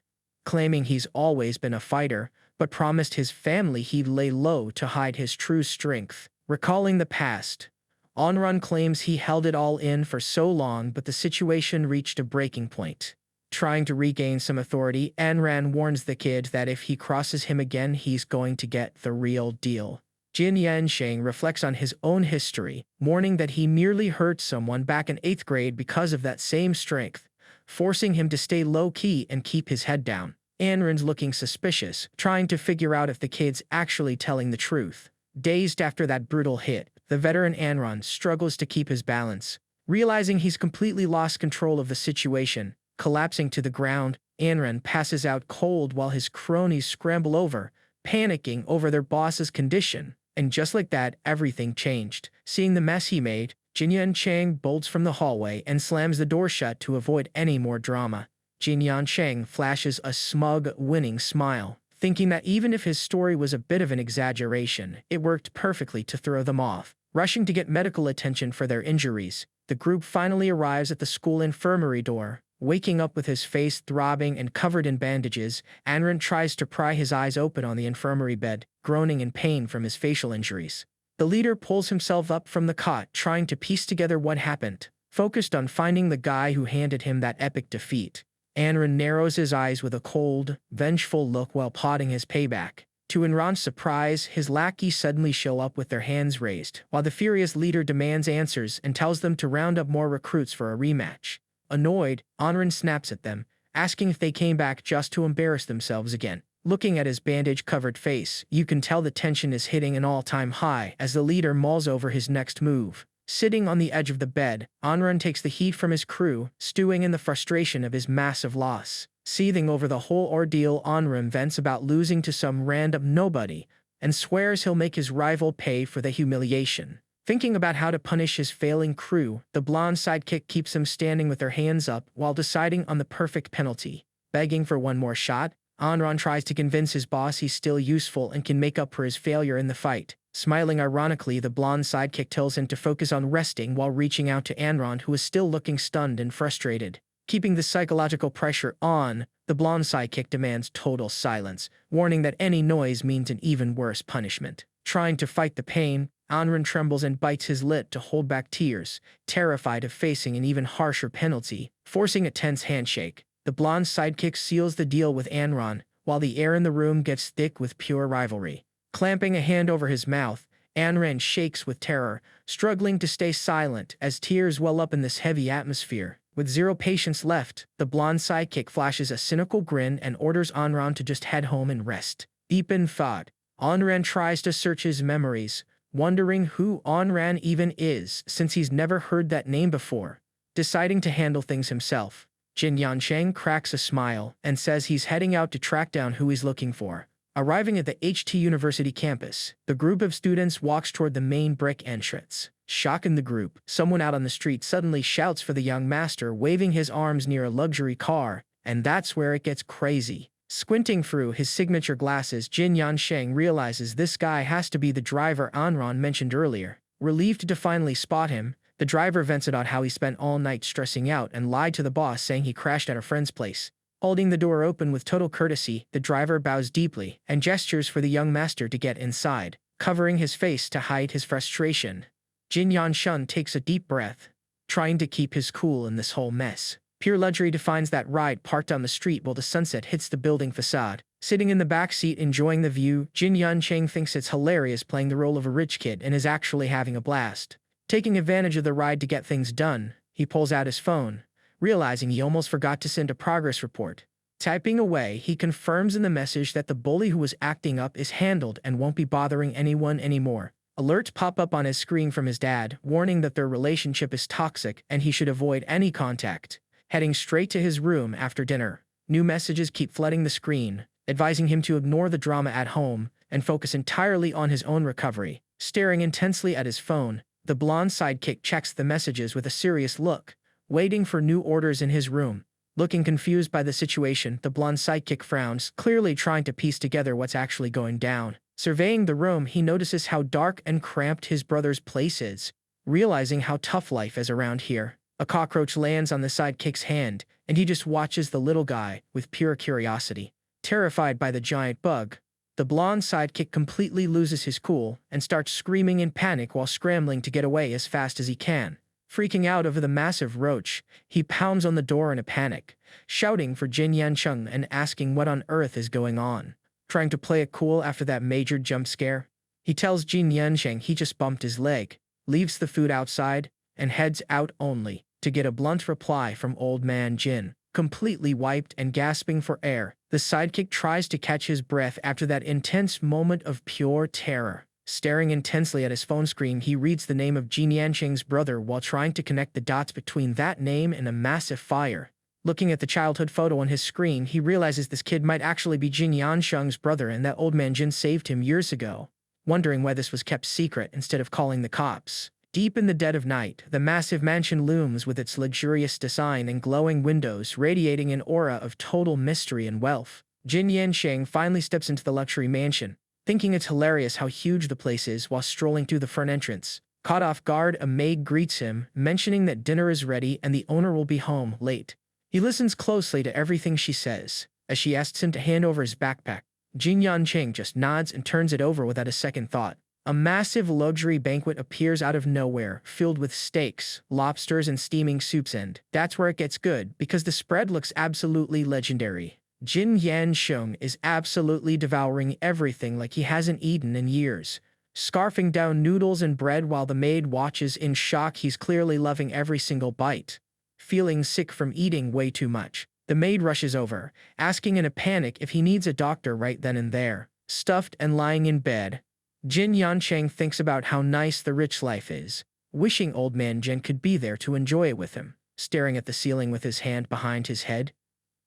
claiming he's always been a fighter, but promised his family he'd lay low to hide his true strength. Recalling the past, Anran claims he held it all in for so long, but the situation reached a breaking point. Trying to regain some authority, Anran warns the kid that if he crosses him again, he's going to get the real deal. Jin Yancheng reflects on his own history, mourning that he merely hurt someone back in 8th grade because of that same strength, forcing him to stay low-key and keep his head down. Anran's looking suspicious, trying to figure out if the kid's actually telling the truth. Dazed after that brutal hit, the veteran Anran struggles to keep his balance. Realizing he's completely lost control of the situation, collapsing to the ground, Anran passes out cold while his cronies scramble over, panicking over their boss's condition. And just like that, everything changed. Seeing the mess he made, Jin Yancheng bolts from the hallway and slams the door shut to avoid any more drama. Jin Yancheng flashes a smug, winning smile, thinking that even if his story was a bit of an exaggeration, it worked perfectly to throw them off. Rushing to get medical attention for their injuries, the group finally arrives at the school infirmary door. Waking up with his face throbbing and covered in bandages, Anran tries to pry his eyes open on the infirmary bed, groaning in pain from his facial injuries. The leader pulls himself up from the cot, trying to piece together what happened, focused on finding the guy who handed him that epic defeat. Anran narrows his eyes with a cold, vengeful look while plotting his payback. To Anran's surprise, his lackeys suddenly show up with their hands raised, while the furious leader demands answers and tells them to round up more recruits for a rematch. Annoyed, Anran snaps at them, asking if they came back just to embarrass themselves again. Looking at his bandage-covered face, you can tell the tension is hitting an all-time high as the leader mulls over his next move. Sitting on the edge of the bed, Anran takes the heat from his crew, stewing in the frustration of his massive loss. Seething over the whole ordeal, Anran vents about losing to some random nobody, and swears he'll make his rival pay for the humiliation. Thinking about how to punish his failing crew, the blonde sidekick keeps them standing with their hands up while deciding on the perfect penalty. Begging for one more shot, Anran tries to convince his boss he's still useful and can make up for his failure in the fight. Smiling ironically, the blonde sidekick tells him to focus on resting while reaching out to Anran, who is still looking stunned and frustrated. Keeping the psychological pressure on, the blonde sidekick demands total silence, warning that any noise means an even worse punishment. Trying to fight the pain, Anran trembles and bites his lip to hold back tears, terrified of facing an even harsher penalty, forcing a tense handshake. The blonde sidekick seals the deal with Anran, while the air in the room gets thick with pure rivalry. Clamping a hand over his mouth, Anran shakes with terror, struggling to stay silent as tears well up in this heavy atmosphere. With zero patience left, the blonde sidekick flashes a cynical grin and orders Anran to just head home and rest. Deep in thought, Anran tries to search his memories, wondering who Anran even is since he's never heard that name before. Deciding to handle things himself, Jin Yansheng cracks a smile and says he's heading out to track down who he's looking for. Arriving at the HT University campus, the group of students walks toward the main brick entrance. Shocking the group, someone out on the street suddenly shouts for the young master, waving his arms near a luxury car, and that's where it gets crazy. Squinting through his signature glasses, Jin Yansheng realizes this guy has to be the driver Anran mentioned earlier. Relieved to finally spot him, the driver vents about how he spent all night stressing out and lied to the boss, saying he crashed at a friend's place. Holding the door open with total courtesy, the driver bows deeply and gestures for the young master to get inside, covering his face to hide his frustration. Jin Yansheng takes a deep breath, trying to keep his cool in this whole mess. Pure luxury defines that ride, parked on the street while the sunset hits the building facade. Sitting in the back seat enjoying the view, Jin Yansheng thinks it's hilarious playing the role of a rich kid and is actually having a blast. Taking advantage of the ride to get things done, he pulls out his phone, realizing he almost forgot to send a progress report. Typing away, he confirms in the message that the bully who was acting up is handled and won't be bothering anyone anymore. Alerts pop up on his screen from his dad, warning that their relationship is toxic and he should avoid any contact. Heading straight to his room after dinner, new messages keep flooding the screen, advising him to ignore the drama at home and focus entirely on his own recovery. Staring intensely at his phone, the blonde sidekick checks the messages with a serious look, waiting for new orders in his room. Looking confused by the situation, the blonde sidekick frowns, clearly trying to piece together what's actually going down. Surveying the room, he notices how dark and cramped his brother's place is, realizing how tough life is around here. A cockroach lands on the sidekick's hand, and he just watches the little guy with pure curiosity. Terrified by the giant bug, the blonde sidekick completely loses his cool and starts screaming in panic while scrambling to get away as fast as he can. Freaking out over the massive roach, he pounds on the door in a panic, shouting for Jin Yansheng and asking what on earth is going on. Trying to play it cool after that major jump scare, he tells Jin Yansheng he just bumped his leg, leaves the food outside, and heads out only to get a blunt reply from old man Jin. Completely wiped and gasping for air, the sidekick tries to catch his breath after that intense moment of pure terror. Staring intensely at his phone screen, he reads the name of Jin Yansheng's brother while trying to connect the dots between that name and a massive fire. Looking at the childhood photo on his screen, he realizes this kid might actually be Jin Yansheng's brother and that old man Jin saved him years ago, wondering why this was kept secret instead of calling the cops. Deep in the dead of night, the massive mansion looms with its luxurious design and glowing windows radiating an aura of total mystery and wealth. Jin Yansheng finally steps into the luxury mansion, thinking it's hilarious how huge the place is while strolling through the front entrance. Caught off guard, a maid greets him, mentioning that dinner is ready and the owner will be home late. He listens closely to everything she says, as she asks him to hand over his backpack. Jin Yansheng just nods and turns it over without a second thought. A massive luxury banquet appears out of nowhere, filled with steaks, lobsters, and steaming soups, and that's where it gets good, because the spread looks absolutely legendary. Jin Yansheng is absolutely devouring everything like he hasn't eaten in years, scarfing down noodles and bread while the maid watches in shock. He's clearly loving every single bite. Feeling sick from eating way too much, the maid rushes over, asking in a panic if he needs a doctor right then and there. Stuffed and lying in bed, Jin Yansheng thinks about how nice the rich life is, wishing old man Jin could be there to enjoy it with him. Staring at the ceiling with his hand behind his head,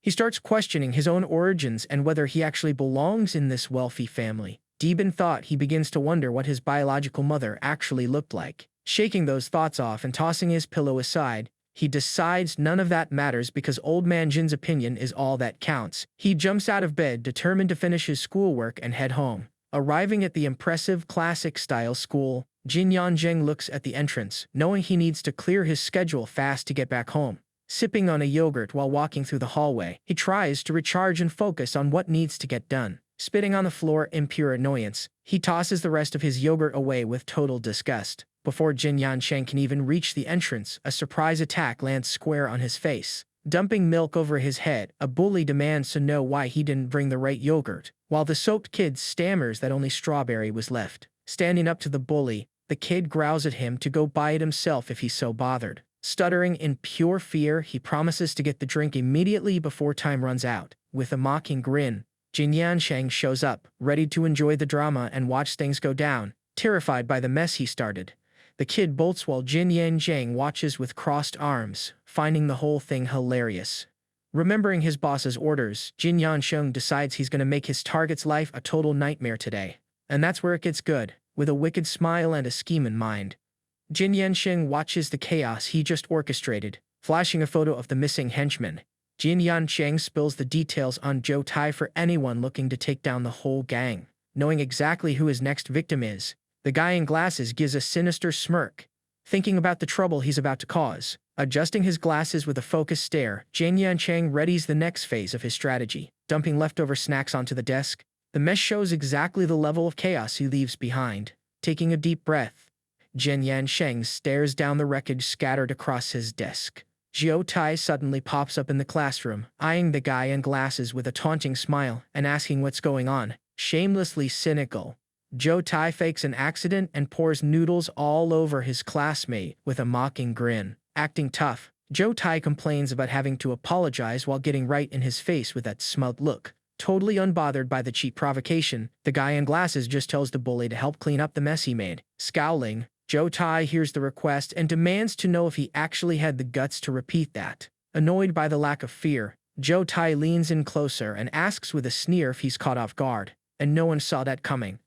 he starts questioning his own origins and whether he actually belongs in this wealthy family. Deep in thought, he begins to wonder what his biological mother actually looked like. Shaking those thoughts off and tossing his pillow aside, He decides none of that matters because old man Jin's opinion is all that counts. He jumps out of bed, determined to finish his schoolwork and head home. Arriving at the impressive classic-style school, Jin Yanzheng looks at the entrance, knowing he needs to clear his schedule fast to get back home. Sipping on a yogurt while walking through the hallway, he tries to recharge and focus on what needs to get done. Spitting on the floor in pure annoyance, he tosses the rest of his yogurt away with total disgust. Before Jin Yanzheng can even reach the entrance, a surprise attack lands square on his face. Dumping milk over his head, a bully demands to know why he didn't bring the right yogurt, while the soaked kid stammers that only strawberry was left. Standing up to the bully, the kid growls at him to go buy it himself if he's so bothered. Stuttering in pure fear, he promises to get the drink immediately before time runs out. With a mocking grin, Jin Yanzheng shows up, ready to enjoy the drama and watch things go down. Terrified by the mess he started, the kid bolts while Jin Yanzheng watches with crossed arms, finding the whole thing hilarious. Remembering his boss's orders, Jin Yanzheng decides he's going to make his target's life a total nightmare today. And that's where it gets good. With a wicked smile and a scheme in mind, Jin Yanzheng watches the chaos he just orchestrated. Flashing a photo of the missing henchman, Jin Yanzheng spills the details on Zhou Tai for anyone looking to take down the whole gang. Knowing exactly who his next victim is, the guy in glasses gives a sinister smirk, thinking about the trouble he's about to cause. Adjusting his glasses with a focused stare, Jin Yanzheng readies the next phase of his strategy. Dumping leftover snacks onto the desk, the mess shows exactly the level of chaos he leaves behind. Taking a deep breath, Jin Yanzheng stares down the wreckage scattered across his desk. Zhou Tai suddenly pops up in the classroom, eyeing the guy in glasses with a taunting smile and asking what's going on. Shamelessly cynical, Zhou Tai fakes an accident and pours noodles all over his classmate with a mocking grin. Acting tough, Zhou Tai complains about having to apologize while getting right in his face with that smug look. Totally unbothered by the cheap provocation, the guy in glasses just tells the bully to help clean up the mess he made. Scowling, Zhou Tai hears the request and demands to know if he actually had the guts to repeat that. Annoyed by the lack of fear, Zhou Tai leans in closer and asks with a sneer if he's caught off guard, and no one saw that coming.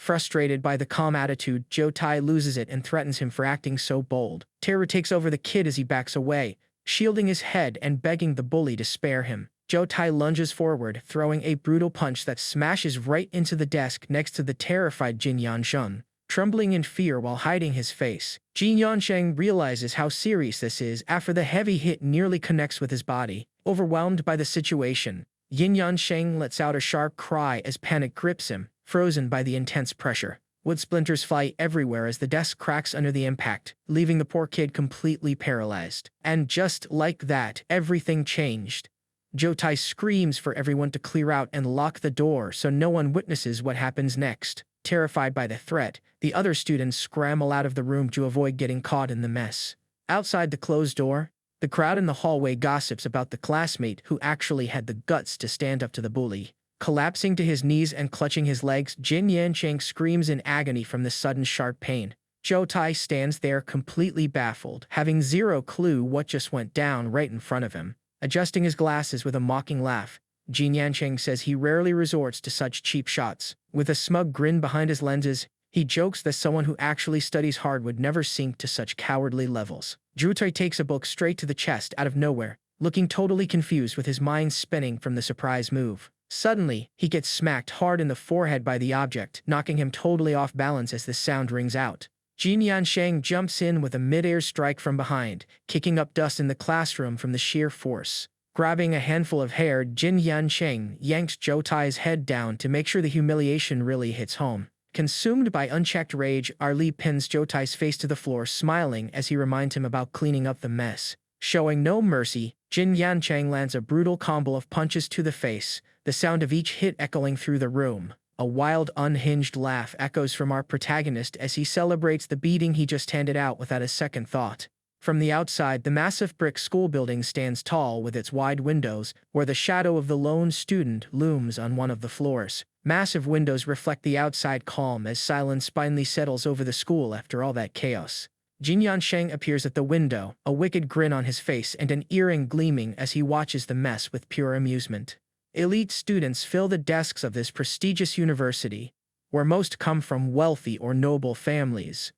Frustrated by the calm attitude, Zhou Tai loses it and threatens him for acting so bold. Terror takes over the kid as he backs away, shielding his head and begging the bully to spare him. Zhou Tai lunges forward, throwing a brutal punch that smashes right into the desk next to the terrified Jin Yanzheng. Trembling in fear while hiding his face, Jin Yanzheng realizes how serious this is after the heavy hit nearly connects with his body. Overwhelmed by the situation, Jin Yanzheng lets out a sharp cry as panic grips him, frozen by the intense pressure. Wood splinters fly everywhere as the desk cracks under the impact, leaving the poor kid completely paralyzed. And just like that, everything changed. Zhou Tai screams for everyone to clear out and lock the door so no one witnesses what happens next. Terrified by the threat, the other students scramble out of the room to avoid getting caught in the mess. Outside the closed door, the crowd in the hallway gossips about the classmate who actually had the guts to stand up to the bully. Collapsing to his knees and clutching his legs, Jin Yanzheng screams in agony from the sudden sharp pain. Zhou Tai stands there completely baffled, having zero clue what just went down right in front of him. Adjusting his glasses with a mocking laugh, Jin Yanzheng says he rarely resorts to such cheap shots. With a smug grin behind his lenses, he jokes that someone who actually studies hard would never sink to such cowardly levels. Zhou Tai takes a book straight to the chest out of nowhere, looking totally confused with his mind spinning from the surprise move. Suddenly, he gets smacked hard in the forehead by the object, knocking him totally off balance as the sound rings out. Jin Yanzheng jumps in with a mid-air strike from behind, kicking up dust in the classroom from the sheer force. Grabbing a handful of hair, Jin Yanzheng yanks Zhou Tai's head down to make sure the humiliation really hits home. Consumed by unchecked rage, Ali pins Zhou Tai's face to the floor, smiling as he reminds him about cleaning up the mess. Showing no mercy, Jin Yanzheng lands a brutal combo of punches to the face, the sound of each hit echoing through the room. A wild, unhinged laugh echoes from our protagonist as he celebrates the beating he just handed out without a second thought. From the outside, the massive brick school building stands tall with its wide windows, where the shadow of the lone student looms on one of the floors. Massive windows reflect the outside calm as silence finally settles over the school after all that chaos. Jin Yanzheng appears at the window, a wicked grin on his face and an earring gleaming as he watches the mess with pure amusement. Elite students fill the desks of this prestigious university, where most come from wealthy or noble families,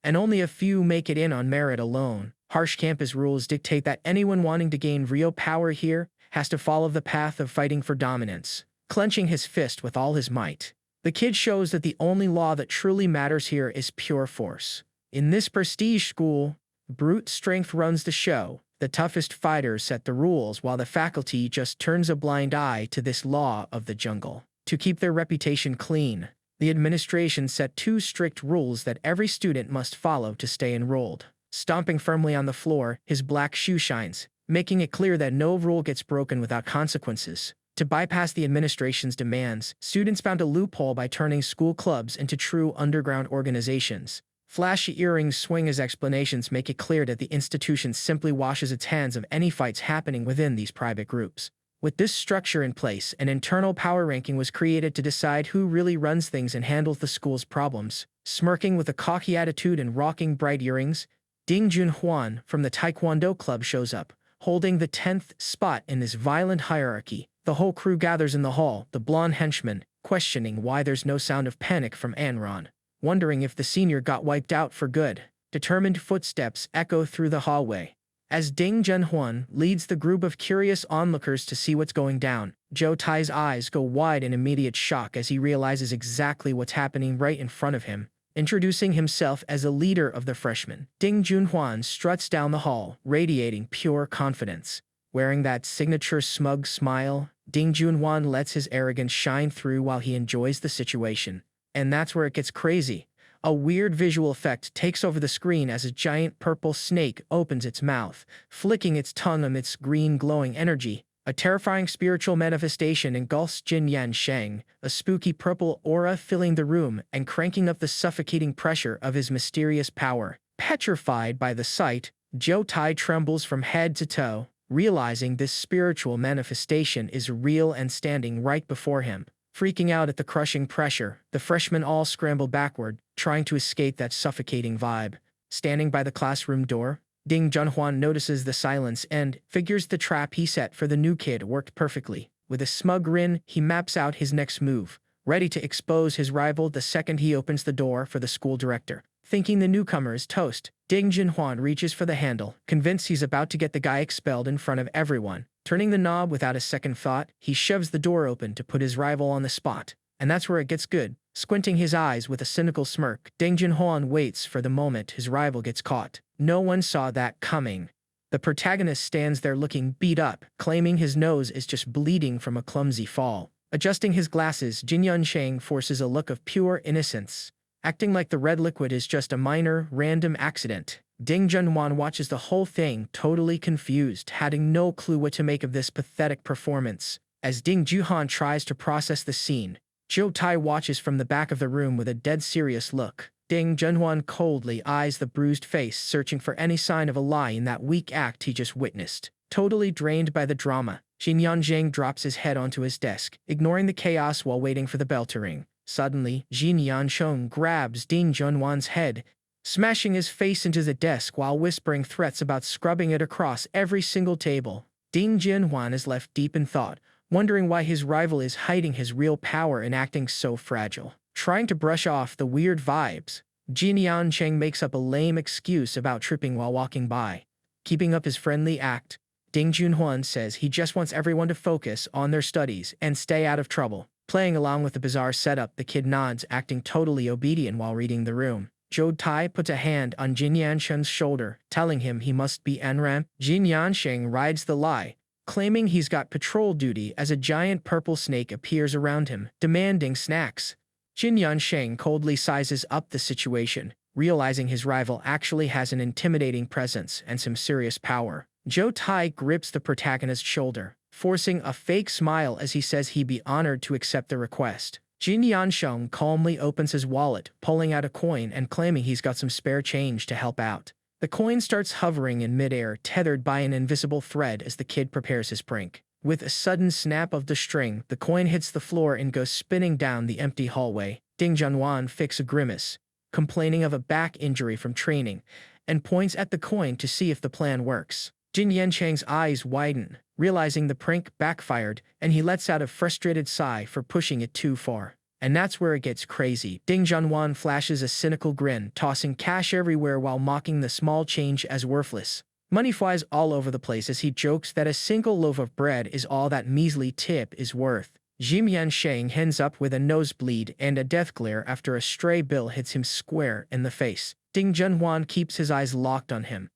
and only a few make it in on merit alone. Harsh campus rules dictate that anyone wanting to gain real power here has to follow the path of fighting for dominance, clenching his fist with all his might. The kid shows that the only law that truly matters here is pure force. In this prestige school, brute strength runs the show. The toughest fighters set the rules while the faculty just turns a blind eye to this law of the jungle. To keep their reputation clean, the administration set 2 strict rules that every student must follow to stay enrolled. Stomping firmly on the floor, his black shoe shines, making it clear that no rule gets broken without consequences. To bypass the administration's demands, students found a loophole by turning school clubs into true underground organizations. Flashy earrings swing as explanations make it clear that the institution simply washes its hands of any fights happening within these private groups. With this structure in place, an internal power ranking was created to decide who really runs things and handles the school's problems. Smirking with a cocky attitude and rocking bright earrings, Ding Junhuan from the Taekwondo club shows up, holding the 10th spot in this violent hierarchy. The whole crew gathers in the hall, the blonde henchman, questioning why there's no sound of panic from Anron, wondering if the senior got wiped out for good. Determined footsteps echo through the hallway. As Ding Junhuan leads the group of curious onlookers to see what's going down, Zhou Tai's eyes go wide in immediate shock as he realizes exactly what's happening right in front of him. Introducing himself as a leader of the freshmen, Ding Junhuan struts down the hall, radiating pure confidence. Wearing that signature smug smile, Ding Junhuan lets his arrogance shine through while he enjoys the situation. And that's where it gets crazy. A weird visual effect takes over the screen as a giant purple snake opens its mouth, flicking its tongue amidst green glowing energy. A terrifying spiritual manifestation engulfs Jin Yansheng, a spooky purple aura filling the room and cranking up the suffocating pressure of his mysterious power. Petrified by the sight, Zhou Tai trembles from head to toe, realizing this spiritual manifestation is real and standing right before him. Freaking out at the crushing pressure, the freshmen all scramble backward, trying to escape that suffocating vibe. Standing by the classroom door, Ding Junhuan notices the silence and figures the trap he set for the new kid worked perfectly. With a smug grin, he maps out his next move, ready to expose his rival the second he opens the door for the school director. Thinking the newcomer is toast, Ding Junhuan reaches for the handle, convinced he's about to get the guy expelled in front of everyone. Turning the knob without a second thought, he shoves the door open to put his rival on the spot. And that's where it gets good. Squinting his eyes with a cynical smirk, Ding Junhuan waits for the moment his rival gets caught. No one saw that coming. The protagonist stands there looking beat up, claiming his nose is just bleeding from a clumsy fall. Adjusting his glasses, Jin Yansheng forces a look of pure innocence, acting like the red liquid is just a minor, random accident. Ding Junhuan watches the whole thing, totally confused, having no clue what to make of this pathetic performance. As Ding Junhuan tries to process the scene, Zhou Tai watches from the back of the room with a dead serious look. Ding Junhuan coldly eyes the bruised face, searching for any sign of a lie in that weak act he just witnessed. Totally drained by the drama, Jin Yansheng drops his head onto his desk, ignoring the chaos while waiting for the bell to ring. Suddenly, Jin Yansheng grabs Ding Junhuan's head, smashing his face into the desk while whispering threats about scrubbing it across every single table. Ding Junhuan is left deep in thought, wondering why his rival is hiding his real power and acting so fragile. Trying to brush off the weird vibes, Jin Yansheng makes up a lame excuse about tripping while walking by. Keeping up his friendly act, Ding Junhuan says he just wants everyone to focus on their studies and stay out of trouble. Playing along with the bizarre setup, the kid nods, acting totally obedient while reading the room. Zhou Tai puts a hand on Jin Yansheng's shoulder, telling him he must be enro. Jin Yansheng rides the lie, claiming he's got patrol duty as a giant purple snake appears around him, demanding snacks. Jin Yansheng coldly sizes up the situation, realizing his rival actually has an intimidating presence and some serious power. Zhou Tai grips the protagonist's shoulder, forcing a fake smile as he says he'd be honored to accept the request. Jin Yansheng calmly opens his wallet, pulling out a coin and claiming he's got some spare change to help out. The coin starts hovering in midair, tethered by an invisible thread as the kid prepares his prank. With a sudden snap of the string, the coin hits the floor and goes spinning down the empty hallway. Ding Junhuan fakes a grimace, complaining of a back injury from training, and points at the coin to see if the plan works. Jin Yansheng's eyes widen, realizing the prank backfired, and he lets out a frustrated sigh for pushing it too far. And that's where it gets crazy. Ding Junhwan flashes a cynical grin, tossing cash everywhere while mocking the small change as worthless. Money flies all over the place as he jokes that a single loaf of bread is all that measly tip is worth. Jim Yansheng ends up with a nosebleed and a death glare after a stray bill hits him square in the face. Ding Junhwan keeps his eyes locked on him,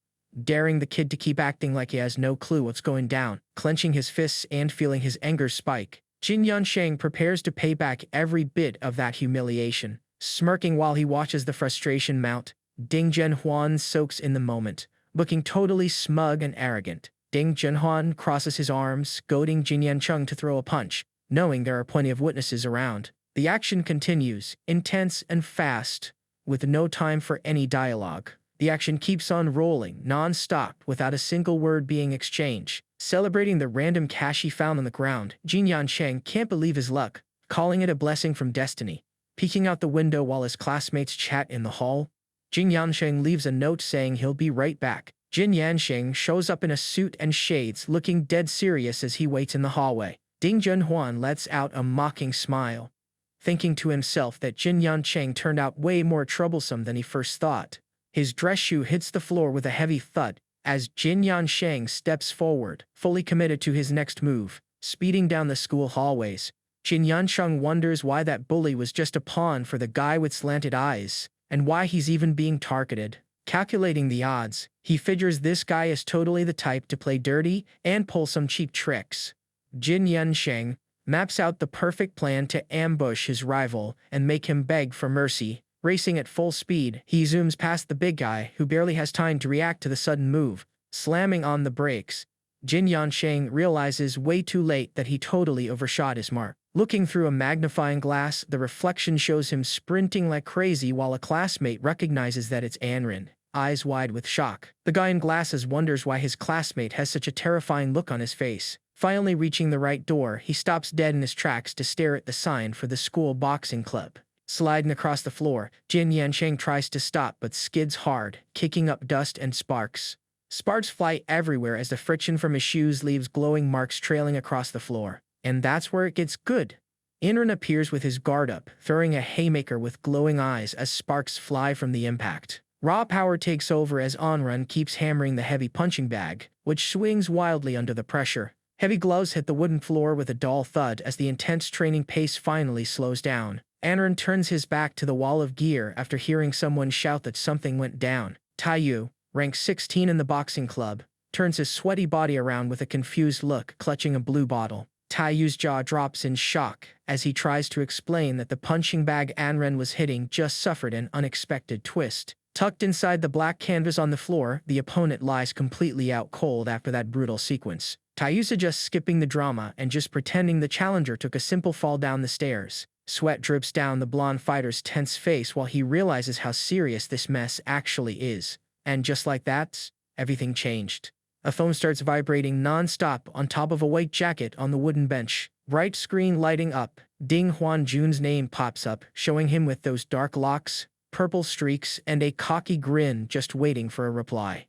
daring the kid to keep acting like he has no clue what's going down, clenching his fists and feeling his anger spike. Jin Yansheng prepares to pay back every bit of that humiliation, smirking while he watches the frustration mount. Ding Junhwan soaks in the moment, looking totally smug and arrogant. Ding Junhwan crosses his arms, goading Jin Yancheng to throw a punch, knowing there are plenty of witnesses around. The action continues, intense and fast, with no time for any dialogue. The action keeps on rolling, non-stop, without a single word being exchanged. Celebrating the random cash he found on the ground, Jin Yansheng can't believe his luck, calling it a blessing from destiny. Peeking out the window while his classmates chat in the hall, Jin Yansheng leaves a note saying he'll be right back. Jin Yansheng shows up in a suit and shades, looking dead serious as he waits in the hallway. Ding Junhwan lets out a mocking smile, thinking to himself that Jin Yansheng turned out way more troublesome than he first thought. His dress shoe hits the floor with a heavy thud as Jin Yansheng steps forward, fully committed to his next move. Speeding down the school hallways, Jin Yansheng wonders why that bully was just a pawn for the guy with slanted eyes, and why he's even being targeted. Calculating the odds, he figures this guy is totally the type to play dirty and pull some cheap tricks. Jin Yansheng maps out the perfect plan to ambush his rival and make him beg for mercy. Racing at full speed, he zooms past the big guy, who barely has time to react to the sudden move. Slamming on the brakes, Jin Yansheng realizes way too late that he totally overshot his mark. Looking through a magnifying glass, the reflection shows him sprinting like crazy while a classmate recognizes that it's Anrin, eyes wide with shock. The guy in glasses wonders why his classmate has such a terrifying look on his face. Finally reaching the right door, he stops dead in his tracks to stare at the sign for the school boxing club. Sliding across the floor, Jin Yansheng tries to stop but skids hard, kicking up dust and sparks. Sparks fly everywhere as the friction from his shoes leaves glowing marks trailing across the floor. And that's where it gets good. Inran appears with his guard up, throwing a haymaker with glowing eyes as sparks fly from the impact. Raw power takes over as Onrun keeps hammering the heavy punching bag, which swings wildly under the pressure. Heavy gloves hit the wooden floor with a dull thud as the intense training pace finally slows down. Anran turns his back to the wall of gear after hearing someone shout that something went down. Taiyu, rank 16 in the boxing club, turns his sweaty body around with a confused look, clutching a blue bottle. Taiyu's jaw drops in shock as he tries to explain that the punching bag Anran was hitting just suffered an unexpected twist. Tucked inside the black canvas on the floor, the opponent lies completely out cold after that brutal sequence. Taiyu suggests skipping the drama and just pretending the challenger took a simple fall down the stairs. Sweat drips down the blonde fighter's tense face while he realizes how serious this mess actually is. And just like that, everything changed. A phone starts vibrating non-stop on top of a white jacket on the wooden bench. Bright screen lighting up. Ding Huanjun's name pops up, showing him with those dark locks, purple streaks, and a cocky grin just waiting for a reply.